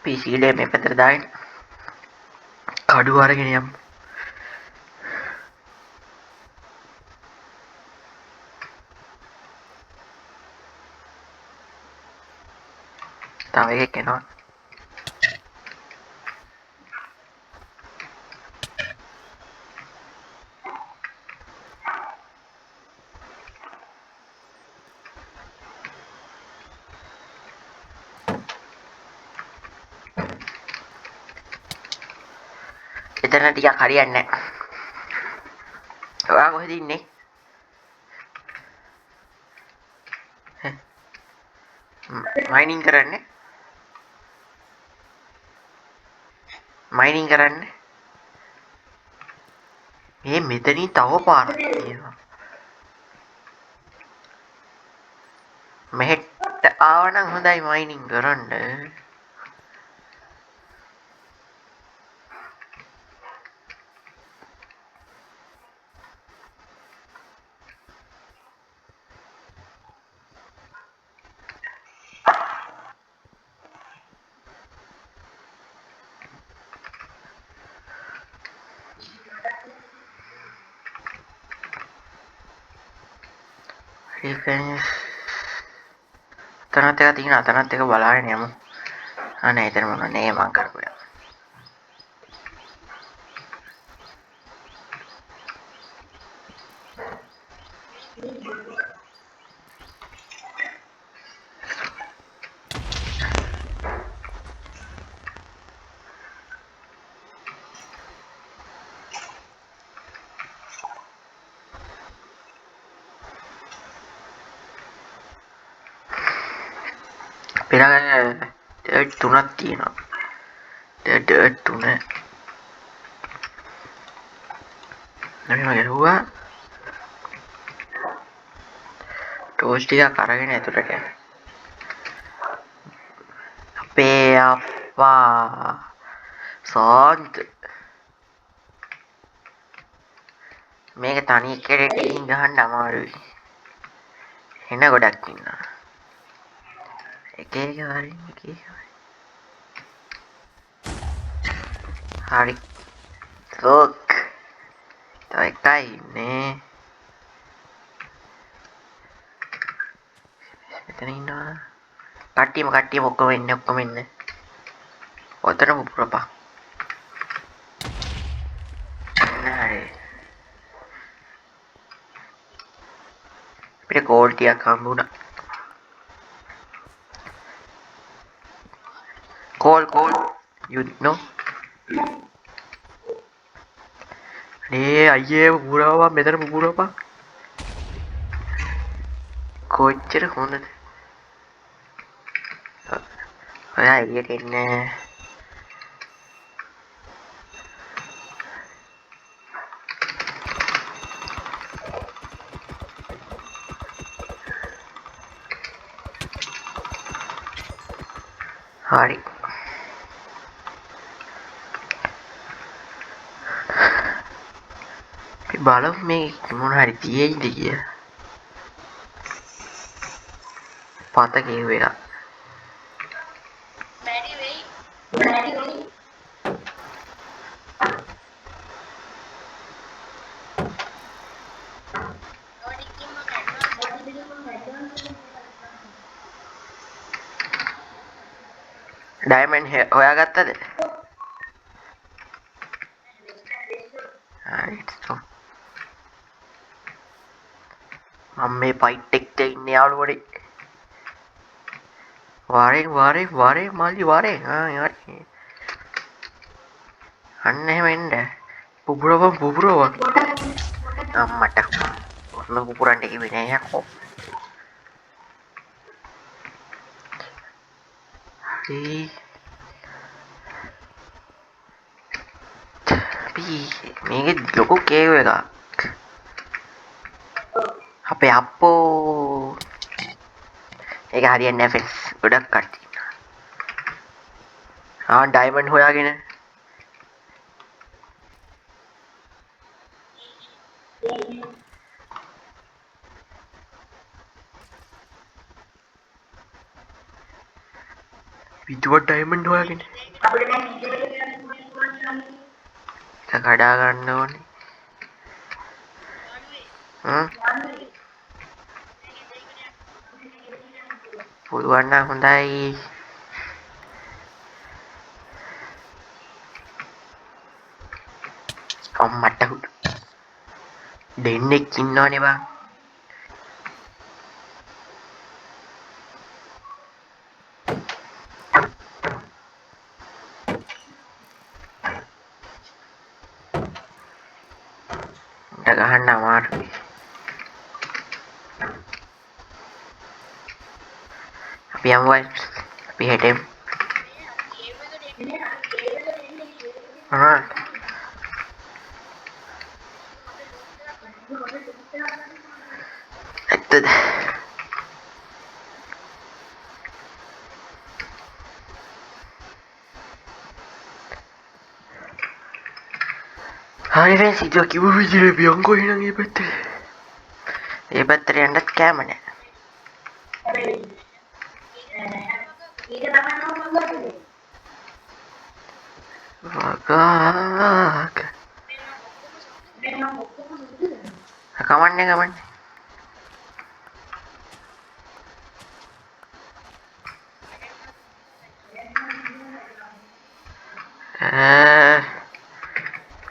පිසිලේ මේ පැත්තට දාගෙන කඩුව අරගෙන යමු තව එකෙක් එනවා එතන ටිකක් හරියන්නේ නැහැ ඔයා කොහෙද ඉන්නේ මයිනින් කරන්නේ මේ මෙතනින් තව පාරක් තියෙනවා මෙහෙට ආවනම් හොඳයි මයිනින් කරන්න ඩිෆෙන්ස් තනත් එක තියෙන තනත් එක බලාගෙන යමු අනේ එතන මොන නේ මං කරපුවා පිරගන්න ඩර්ට් තුනක් තියෙනවා ඩර්ට් තුන මෙහෙම ගහුවා ටෝච් ටිකක් අරගෙන ඇතුළට යන්න අපේ අප්පා සාන්ත මේක තනි එකට ගහන්න අමාරුයි එන ගොඩක් ඉන්නවා එක වරින් හරි ලොක් තව එකයි ඉන්නේ මෙතන ඉන්නවා කට්ටියම ඔක්කොම ඉන්න ඔතන පුරපා හරි අපිට කෝල් ටිකක් හම්බුණා call you know අයියේ පුරාවා මෙතන පුරාපා කොච්චර හොඳද ඔයා එළියට එන්නේ හරි බලමු මේ මොන හරි තියෙයිද කියලා පත කියව එක ඩයමන්ඩ් හොයාගත්තද? හරි so මම මේ ෆයිට් එක්ක ඉන්නේ යාළුවනේ. වාරේ මල්ලි වාරේ. හරි. අන්න එහෙම එන්න. පුපුරව. අම්මට. ඔන්න පුපුරන්න කිව්වේ නෑ යකෝ. හරි. මේකේ ලොකු කේව් එකක්. අපේ අප්පෝ. ඒක හරියන්නේ නැහැ ෆ්‍රෙන්ඩ්ස්. ගොඩක් කට්ටිය. ඩයමන්ඩ් හොයාගෙන. විදුව ඩයමන්ඩ් හොයාගෙන. ඒක කඩා ගන්න ඕනේ. පුළුවන් නම් හොඳයි. අම්මට දෙන්නෙක් ඉන්නවනේ බං. ගහන්න අමාරුයි. අපි යමු අපි හෙටෙමු. ඇත්තද? හරි ෆ්‍රෙන්ඩ්ස් ඉතින් කිව්ව විදිහට අපි යන්කෝ එහෙනම් ඒ පැත්තට. ඒ පැත්තට යන්නත් කැම නෑ. වගාක කමන්නේ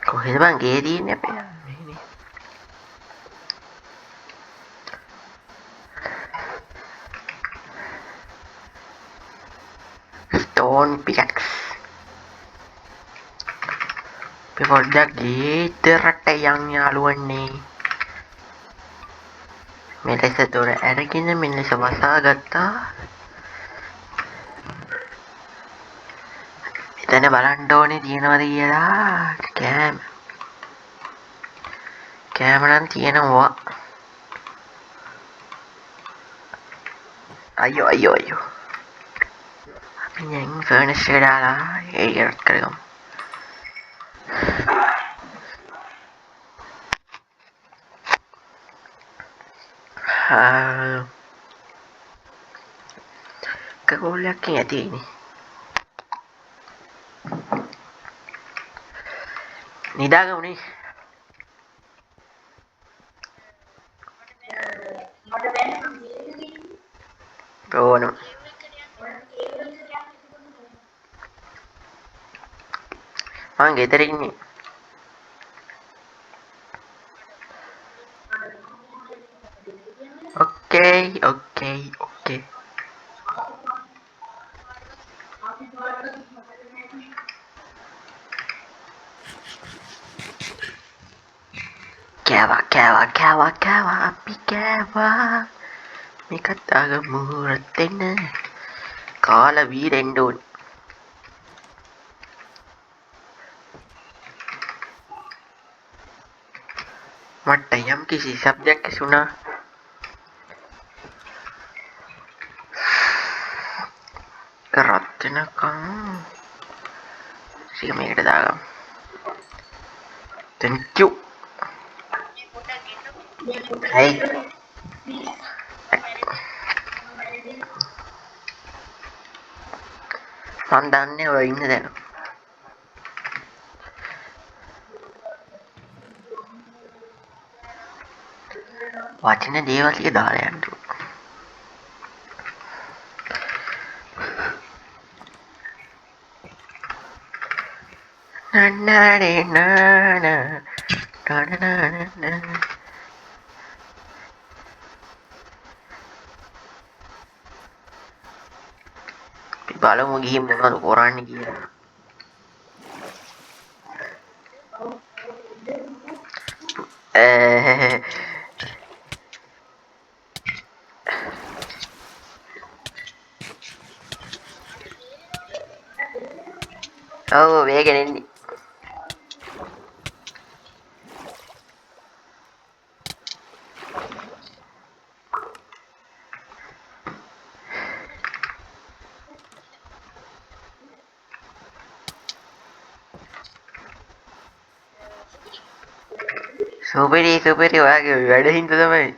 කොහෙද බං ගේ තියෙන්නේ අපේ? stone pickaxe. අපි පොඩ්ඩක් ගේතරට යන් යාළුවනේ. මෙලෙස දොර අරගෙන මෙලෙස වසා ගත්තා. මෙතන බලන්න ඕනේ තියෙනවද කියලා. කෑම නම් තියෙනවා. අයියෝ අපි දැන් ෆර්නස් එක දාලා ඒක කරගමු. කෝලයක් ඇතිනේ. නිදාගමුනේ. ඕන මං ගෙදර ඉන්නේ. ඕකේ. කෑවා අපි කෑවා. මේකත් ආගමු රත් වෙන්න. කාලා වීරෙන්න ඕනේ. මට යම් කිසි શબ્දයක් ඇසුණා. කරත් වෙනකම් ඊට මේකට දාගමු. thank you. hey මන් දන්නේ ඔය ඉන්න දැන. වචන දේවල් ටික දාලා යන්න. බලමු ගිහින් මොනවද කරන්නේ කියලා. ඔව් වේගෙන එන්නේ. සුපිරි ඔයාගේ වැඩ හින්දා තමයි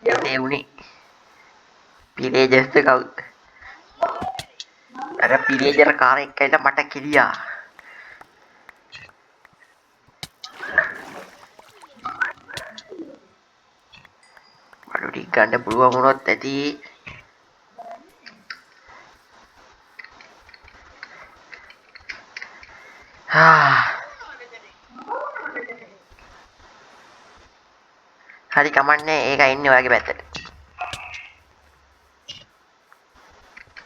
එන්නේ උනේ. පිලේජර්ස්ද කවුද? අර පිලේජර් කාර් එක ඇවිල්ලා මට කිලියා. බඩු ටික ගන්න පුළුවන් වුණොත් ඇති. හරි කමන්නේ ඒක ඉන්නේ ඔයාගේ පැත්තට.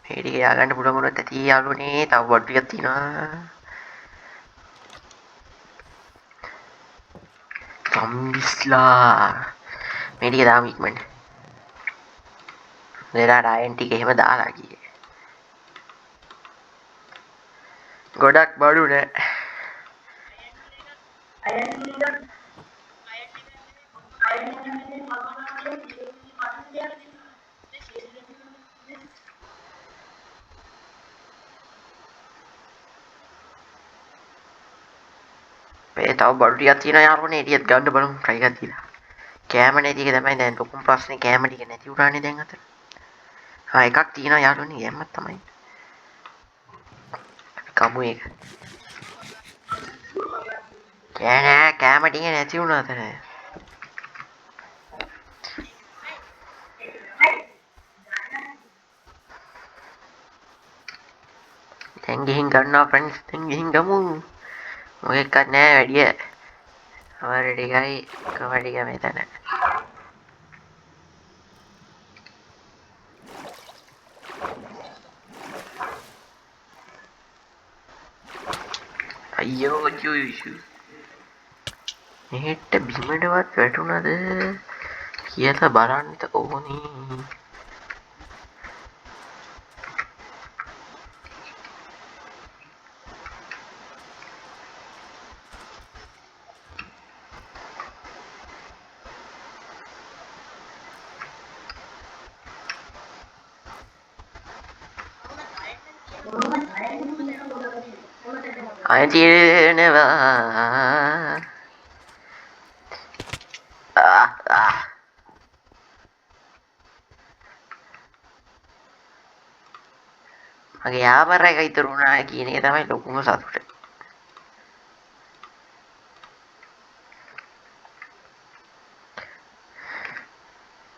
මේ ටික යාගන්න පුළුවන් වුණොත් ඇති යාළුවනේ. තව බඩු ටිකක් තියෙනවා. තම්බිස්ලා මේ ටික දාමු ඉක්මනට. මෙලා ඩයන් ටික එහෙම දාලා ගියේ. ගොඩක් බඩු නෑ. මේ තව බඩු ටිකක් තියෙනවා යාළුවනේ. ටිකක් ගන්න බලමු try එකක් දීලා. කෑම නැති එක තමයි දැන් ලොකුම ප්‍රශ්නේ. කෑම ටික නැති උනානේ දැන් අතර. එකක් තියෙනවා යාළුවනේ. කෑමක් තමයි. කමු ඒක. කෑම ටික නැති වුණා අතර. දැන් ගිහින් ගන්නවා ෆ්‍රෙන්ඩ්ස්. දැන් ගිහින් ගමු. මොකෙක්වත් නෑ වැඩිය. අවර ටිකයි කවඩික මෙතන. අයියෝ ජූෂු. මෙහෙට බිමටවත් වැටුණද කියලා බලන්න ඕනේ. අයිතිරෙනවා. මගේ යාපර එක ඉතුරු වුණා කියන එක තමයි ලොකුම සතුට.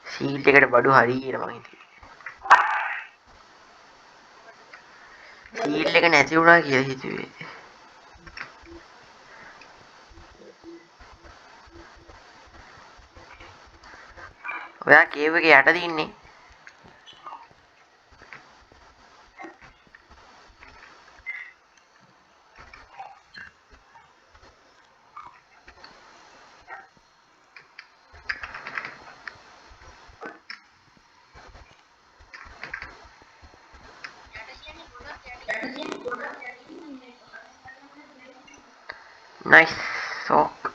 සීල්ඩ් එකට බඩු හරියට මං හිතුවේ. සීල්ඩ් එක නැති වුණා කියලා හිතුවේ. ඔයා කේව් එකේ යටද ඉන්නේ? Nice sock.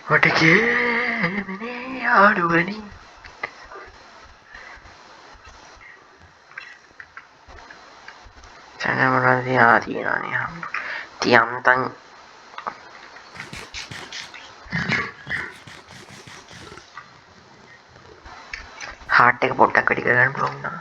What a game! යාළුවනි. channel මොනවද තියෙනවනේ. තියම්තන් හાર્ට් එක පොඩ්ඩක් වැඩි කරගන්න පුළුවන් වුණා.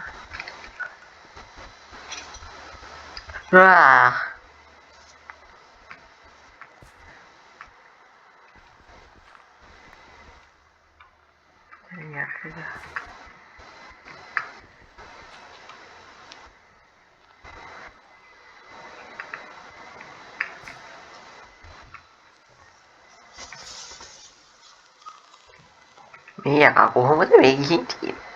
මේ යකා කොහොමද මේ ගිහින් තියෙන්නේ?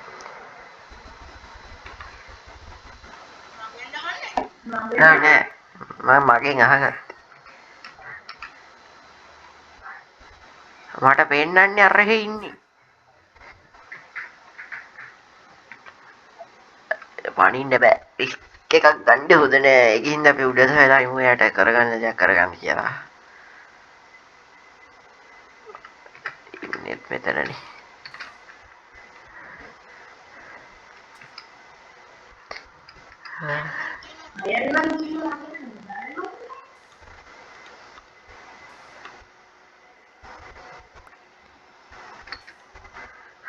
නෑ මම මගෙන් අහගත්තා. මට පෙන්නන්නේ අරහේ ඉන්නේ. පනින්න බෑ. රිස්ක් එකක් ගන්න හොඳ නෑ. ඒකින්ද අපි උඩට වෙලා ඉමු යට කරගන්න දෙයක් කරගන්න කියලා. ඉන්නෙත් මෙතනනේ.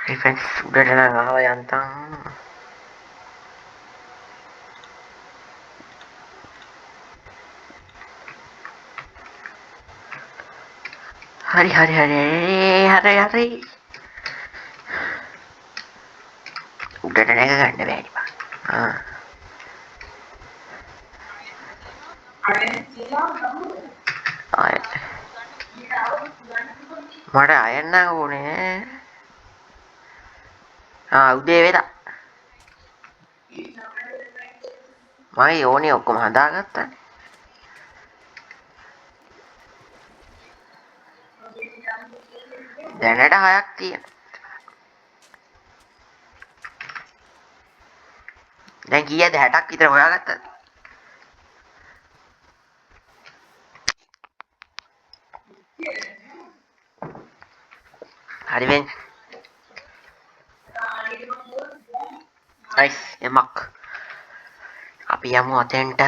රිෆෙන්ස් උඩට නම් ආව යන්තම්. හරි උඩට නැග ගන්න බෑනි බං. ආයෙත් මට අයන්න ඕනේ. උදේ වෙලා මගේ ඕනේ ඔක්කොම හදාගත්තා. දැනට 6ක් තියෙනවා. දැන් කීයද 60ක් විතර හොයාගත්තද? හරි වෙන්. නයිස් එමක්. අපි යමු අතෙන්ට.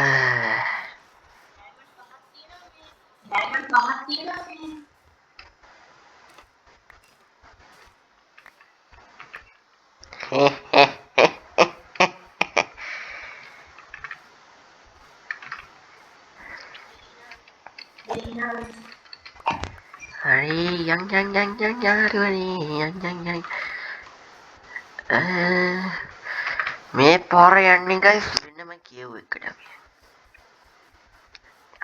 හරි යන් මේ පාර යන්නේ ගයිස් වෙනම කියව එකට අපි.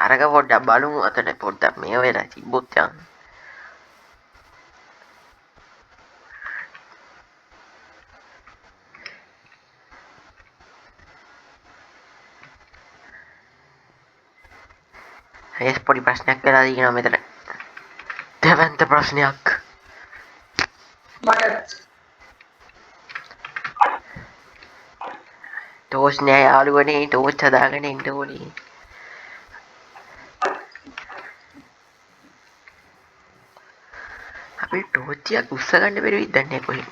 අරක පොඩ්ඩක් බලමු අතට පොඩ්ඩක් මේ වෙලා තිබ්බොත් යන්න. ඒස් පොඩි ප්‍රශ්නයක් වෙලා තියෙනවා මෙතන. දෙවන්ත ප්‍රශ්නයක්. ටෝස් නෑ යාළුවනේ ටෝස් හදාගෙන ඉන්න ඕනේ. අපි ටෝස් ටිකක් උස්ස ගන්න බැරි වෙයිද දන්නේ කොහෙන්.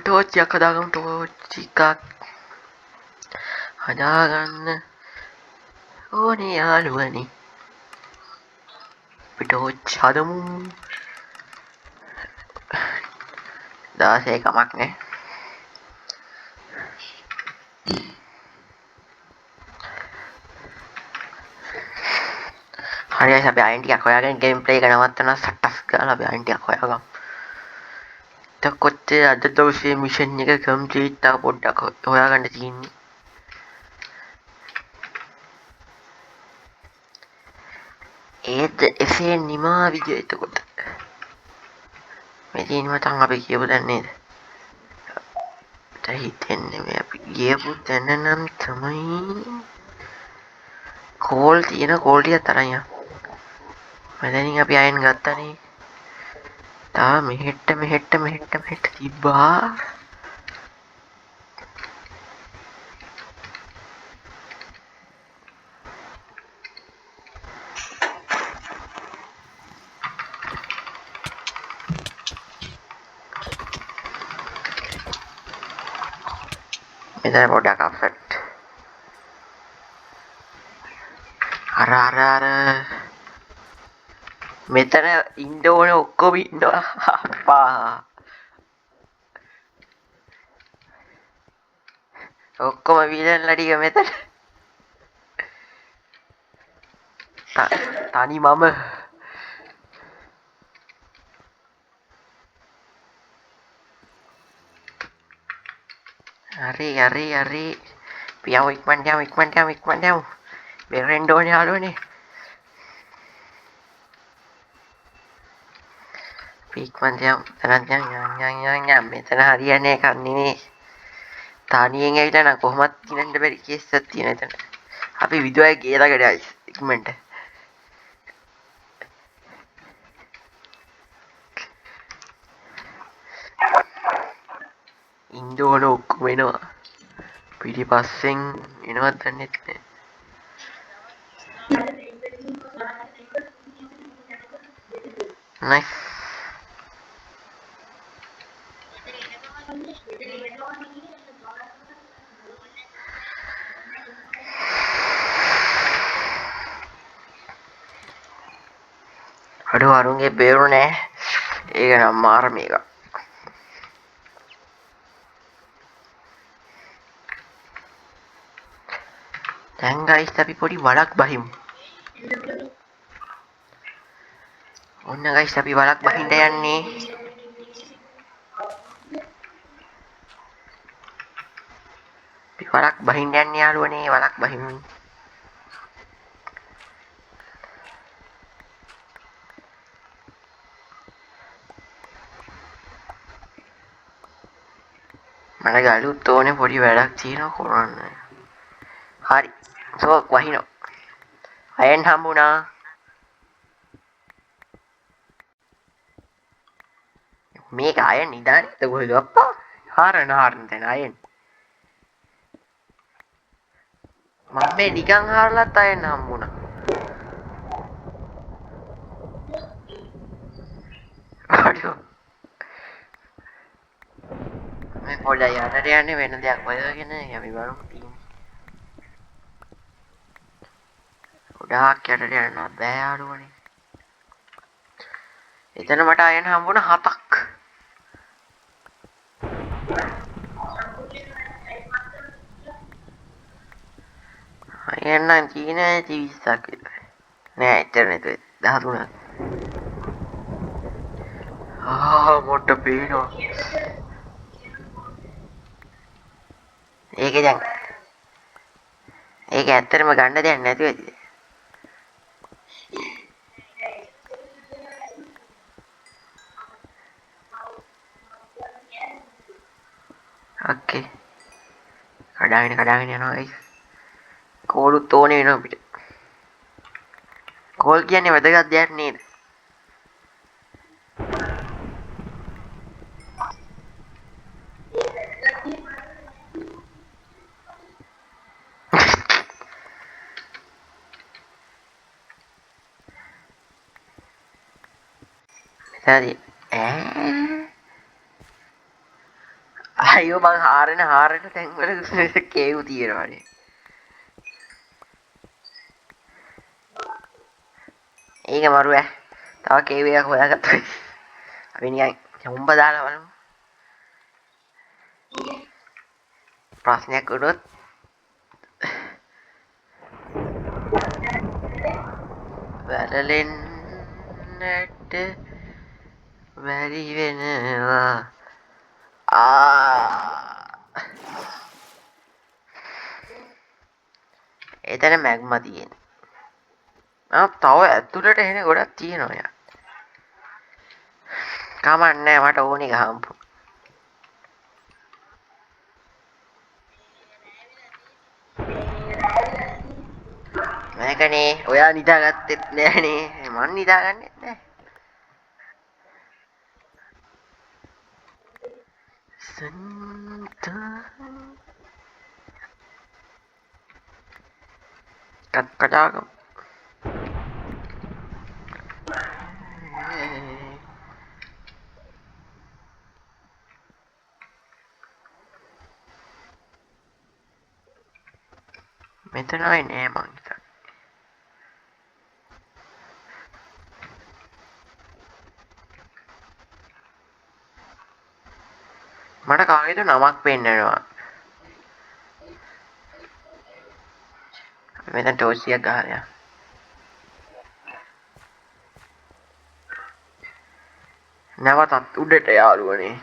ටෝස් ටිකක් හදාගමු ටෝස් ටිකක් හදාගන්න ඕනේ යාළුවනේ. අපි ටෝස් හදමු. 16 කමක් නෑ. හරි guys අපි අයින් ටිකක් හොයාගෙන ගේම් ප්ලේ එක නවත්තනවා සට්ටස් ගාලා අපි අයින් ටිකක් හොයාගමු. එතකොට අද දවසේ මිෂන් එක කම්ප්ලීට් තා පොඩ්ඩක් හොයාගන්න තියෙන්නේ. ඒත් එසේ නිමා විජය එතකොට මේ තියෙන මතන් අපි කියපු දැන් නේද? හිතෙන්නේ මේ අපි ගියපු තැන නම් තමයි කෝල් තියෙන කෝල් ටික තරම් යන්න. මෙතනින් අපි අයන් ගත්තනේ. තා මෙහෙට තිබ්බා. මෙතන පොඩ්ඩක් අප්සෙට්. අර මෙතන ඉන්න ඕනේ ඔක්කොම ඉන්නවා අප්පා. ඔක්කොම විලන්ලා ටික මෙතන. තනි මම. හරි. පියව ඉක්මනට යමු. බෙරෙන්න ඕනේ යාළුවනේ. පීක්මන් යම් මෙතන හරියන්නේ එකක් නෙමෙයි. තනියෙන් ඇවිල්ලා නම් කොහොමත් දිනන්න බැරි කේස් එකක් තියෙන එතන. අපි විදුවයි ගේලා ගඩයි ඉක්මනට. ඉන්දෝන ඔක්කොම එනවා. පිටිපස්සෙන් එනවත් දන්නේ නැහැ. නයිස්. අඩු අරුන්ගේ බේරුනේ. ඒක නම් මාර මේක. දැන් ගයිස් අපි පොඩි වලක් බහිමු. ඔන්න ගයිස් අපි වලක් බහින්න යන්නේ. අපි වලක් බහින්න යන්නේ යාළුවනේ වලක් බහිමු. මට ගලුත් ඕනේ පොඩි වැඩක් තියෙනවා කරන්න. හරි. සෝක් වහිනවා. අයන් හම්බුණා. මේක අයන් නිදාරිත කොහෙද අප්පා? හරන දැන් අයන්. මම මේ නිකන් හරලත් අයන් හම්බුණා. අඩෝ. මේ පොඩ්ඩයි යන්නට යන්නේ වෙන දෙයක් හොයාගෙන අපි බලමු තියෙන්නේ. ගොඩාක් යටට යනවා බෑ යාළුවනේ. එතන මට අයන් හම්බුණා 7ක්. අයන් නම් තියෙන්නේ 20ක් විතර. නෑ එතන නෙවෙයි 13ක්. මොට පේනවා. ඒක දැන් ඒක ඇත්තටම ගන්න දෙයක් නැති වෙයිද? ඕකේ. කඩාගෙන යනවා ගයිස්. කෝලුත් ඕනේ වෙනවා අපිට. කෝල් කියන්නේ වැදගත් දෙයක් නේද? හරි. අයියෝ මං හාරන තැන්වල කේව් තියෙනවානේ. ඒක මරු ඈ. තව කේව් එකක් හොයාගත්තා. අපි නිකන් හොම්බ දාලා බලමු. ප්‍රශ්නයක් වුණොත් වැරලෙන්නට බැරි වෙනවා. එතන මැග්මා තියෙන්නේ. තව ඇතුළට එන ගොඩක් තියෙනවා යා. කමන්නේ මට ඕනි ගහම්පු. මේකනේ ඔයා නිදාගත්තෙත් නෑනේ. මං නිදාගන්නෙත් නෑ. කඩාගමු. මෙතන ආයේ නෑ මං හිතන්නේ. මට කාගේද නමක් පෙන්නනවා. මෙතන ටෝච් එකක් ගහලා. නැවතත් උඩට යාළුවනේ.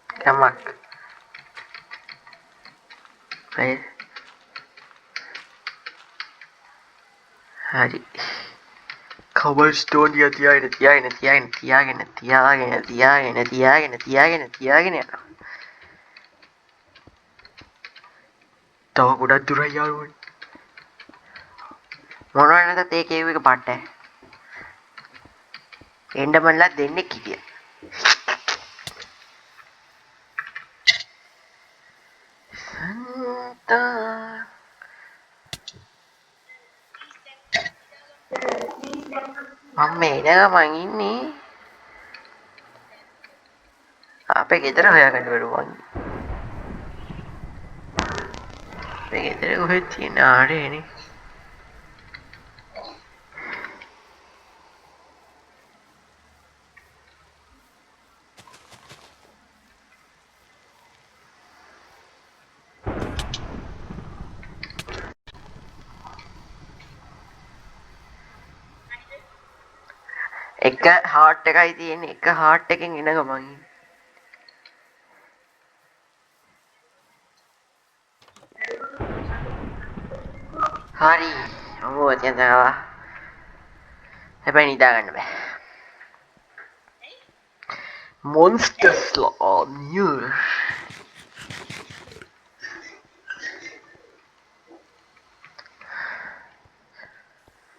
කම නමක්. හරි. කවර් ස්ටෝන් ටික තියාගෙන යනවා. තව ගොඩක් දුරයි යාළුවනේ. මොනවා නැතත් ඒ කේව් එක පට්ටයි. එන්ඩර්මන්ලා දෙන්නෙක් හිටියා. සන්තා මම මේ ගමන් ඉන්නේ අපේ ගෙදර හොයාගන්න බැරුවන්. අපේ ගෙදර කොහෙද තියෙන ආරේනේ. එක හාට් එකයි තියෙන්නේ. එක හාට් එකෙන් එන ගමන් හරි ඔව් තියනවා. හැබැයි නිදා ගන්න බෑ. මොන්ස්ටර්ස්ලා නියර්.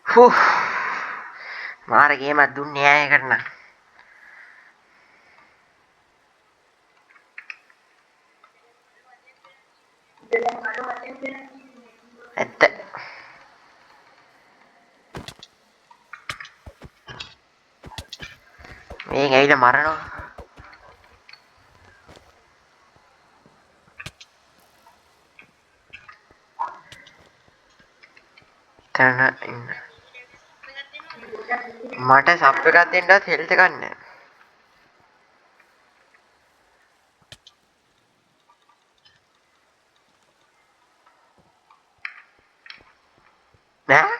හුෆ් මාර ගේමක් දුන්නේ නෑ ඒකට නම්. ඇත්ත. මේක ඇවිල්ලා මරනවා. තන ඉන්න. මට සබ් එකක් දෙන්නවත් හෙල්ත් එකක් නැහැ. නෑ?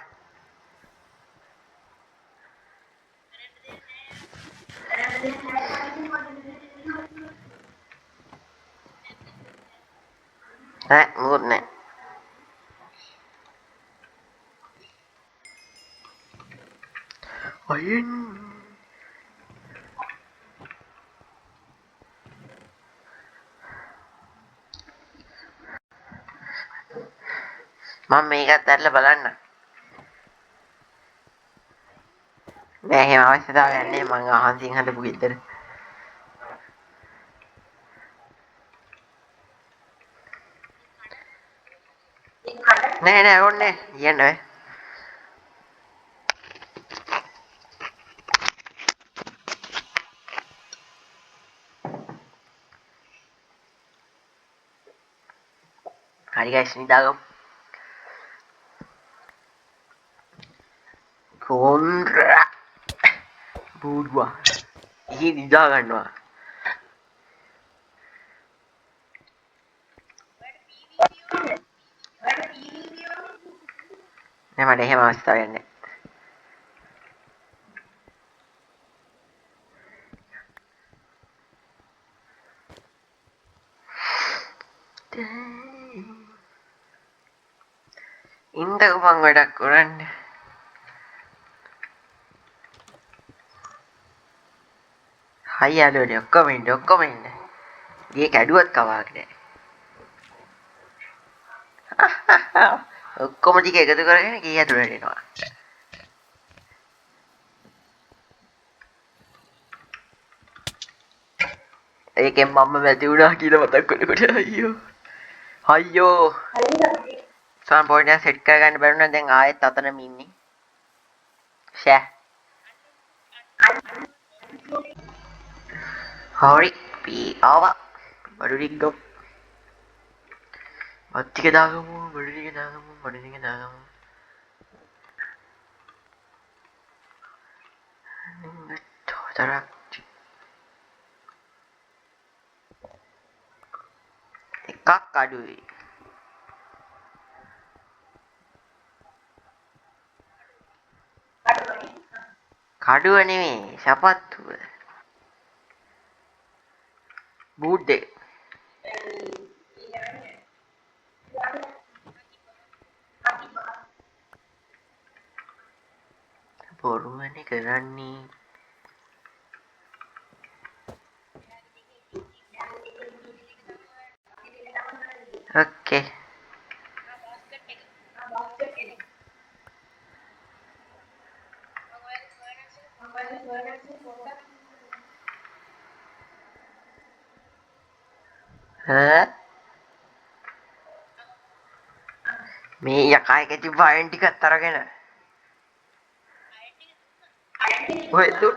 නෑ මොකුත් නෑ. අයින් මම මේකත් ඇරලා බලන්න. නෑ එහෙම අවශ්‍යතාවයක් නෑ මං අහන්සියෙන් හදපු ගෙදර. නෑ නෑ ඕනේ කියන්න බෑ. හරි ගයිස් නිදාගමු. කොන්රා බුඩ්වා ඉහි නිදා ගන්නවා. නෑ මට එහෙම අවස්ථාවක් නෑ. ඉන්දක මං වැඩක් කරන්නේ. හයි යාළුවනේ ඔක්කොම ඉන්න. ගේ කැඩුවත් කවාගේ නෑ. ඔක්කොම ටික එකතු කරගෙන ගේ ඇතුළට එනවා. ඒකෙන් මම වැති වුණා කියලා මතක් කරනකොට අයියෝ සම් පොයින්ට් එක සෙට් කරගන්න බැරුණා. දැන් ආයෙත් අතනම ඉන්නේ. ෂෑ හරි අපි ආවා. බඩු ටික ගමු. බත් ටික දාගමු. බඩු ටික දාගමු. තරක් එකක් අඩුයි. කඩුව නෙමෙයි සපත්තුව. බූට් එක. බොරුවනේ කරන්නේ. ඔක්කේ. මේ යකා එක තිබ්බ අයන් ටිකත් අරගෙන ඔය දු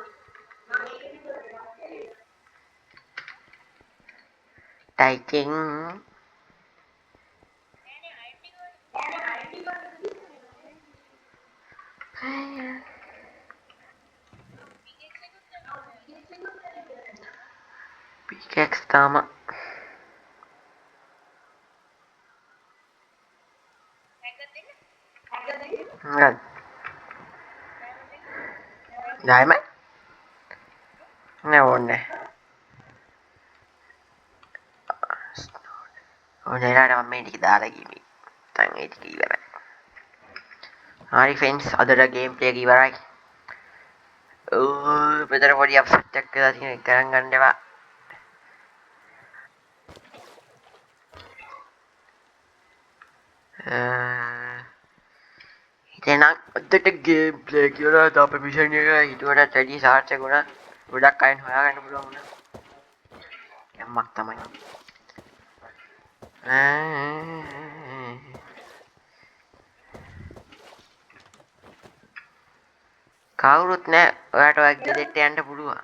ටයිකින් පිකෙක්ස් තාම හරි ඩයමන්ඩ් නෑ ඕනේ ඕනේ නෑ මම මේ ටික දාලා ගිහින් දැන් ඒ ටික ඉවරයි හරි ෆ්‍රෙන්ඩ්ස් අදට ගේම් ප්ලේ එක ඉවරයි මෙතන පොඩි අප්සෙට් එකක් වෙලා තියෙන එක ගණන් ගන්න එපා ඉතින් අදට ගේම් ප්ලේ කියලා අපේ මිෂන් එක හිතුවටත් වැඩි සාර්ථක වුණා ගොඩක් අයන් හොයාගන්න පුළුවන් වුණා යම්මක් තමයි කවුරුත් නෑ ඔයාට ඔය ගෙදෙට්ට යන්න පුළුවන්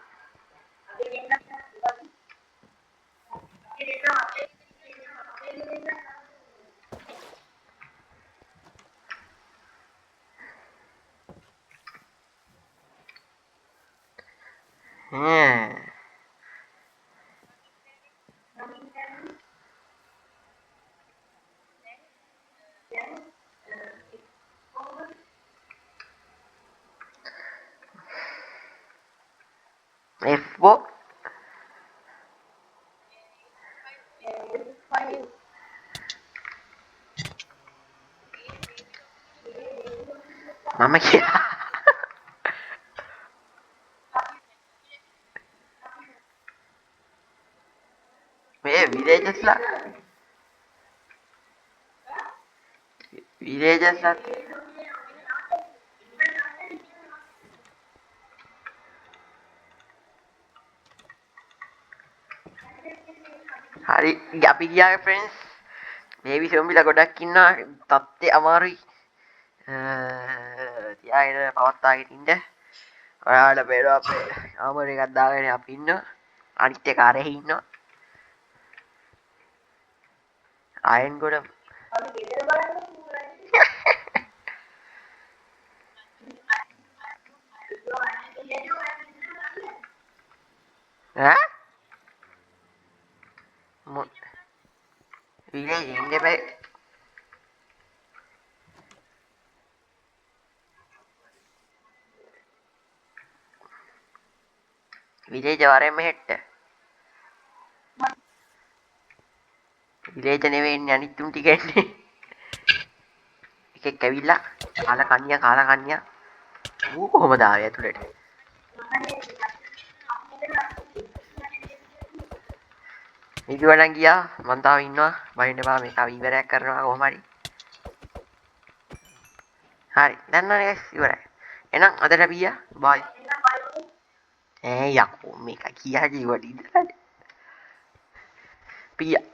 එෆ්බෝ මම කියා මේ විලේජස්ලා හරි අපි ගියාගේ ෆ්‍රෙන්ඩ්ස් මේ විසොම්බිලා ගොඩක් ඉන්නවා තත්ත්වය අමාරුයි තියාගෙන පවත්වාගෙන ඉන්න ඔයාලට පේනවා අපේ ආමර එකක් දාගෙන අපි ඉන්නවා අනිත් එක අරහේ ඉන්නවා අයන් ගොඩ ඈ විලේජ් ඉන්න බෑ විලේජ් වරෙන් මෙහෙට්ට විලේජ් නෙවෙයි ඉන්නේ අනිත් තුන් ටික එන්නේ එකෙක් ඇවිල්ලා කාලා කන්‍යා ඌ කොහමද ආවේ ඇතුළට ඉදුවනම් ගියා මං තාම ඉන්නවා බයින්න බා මේක ඉවරයක් කරනවා කොහොම හරි හරි දැන් නම් guys ඉවරයි එහෙනම් අදට බියා බයි යකෝ මේක කියා ජීවඩ ඉඳලා පියා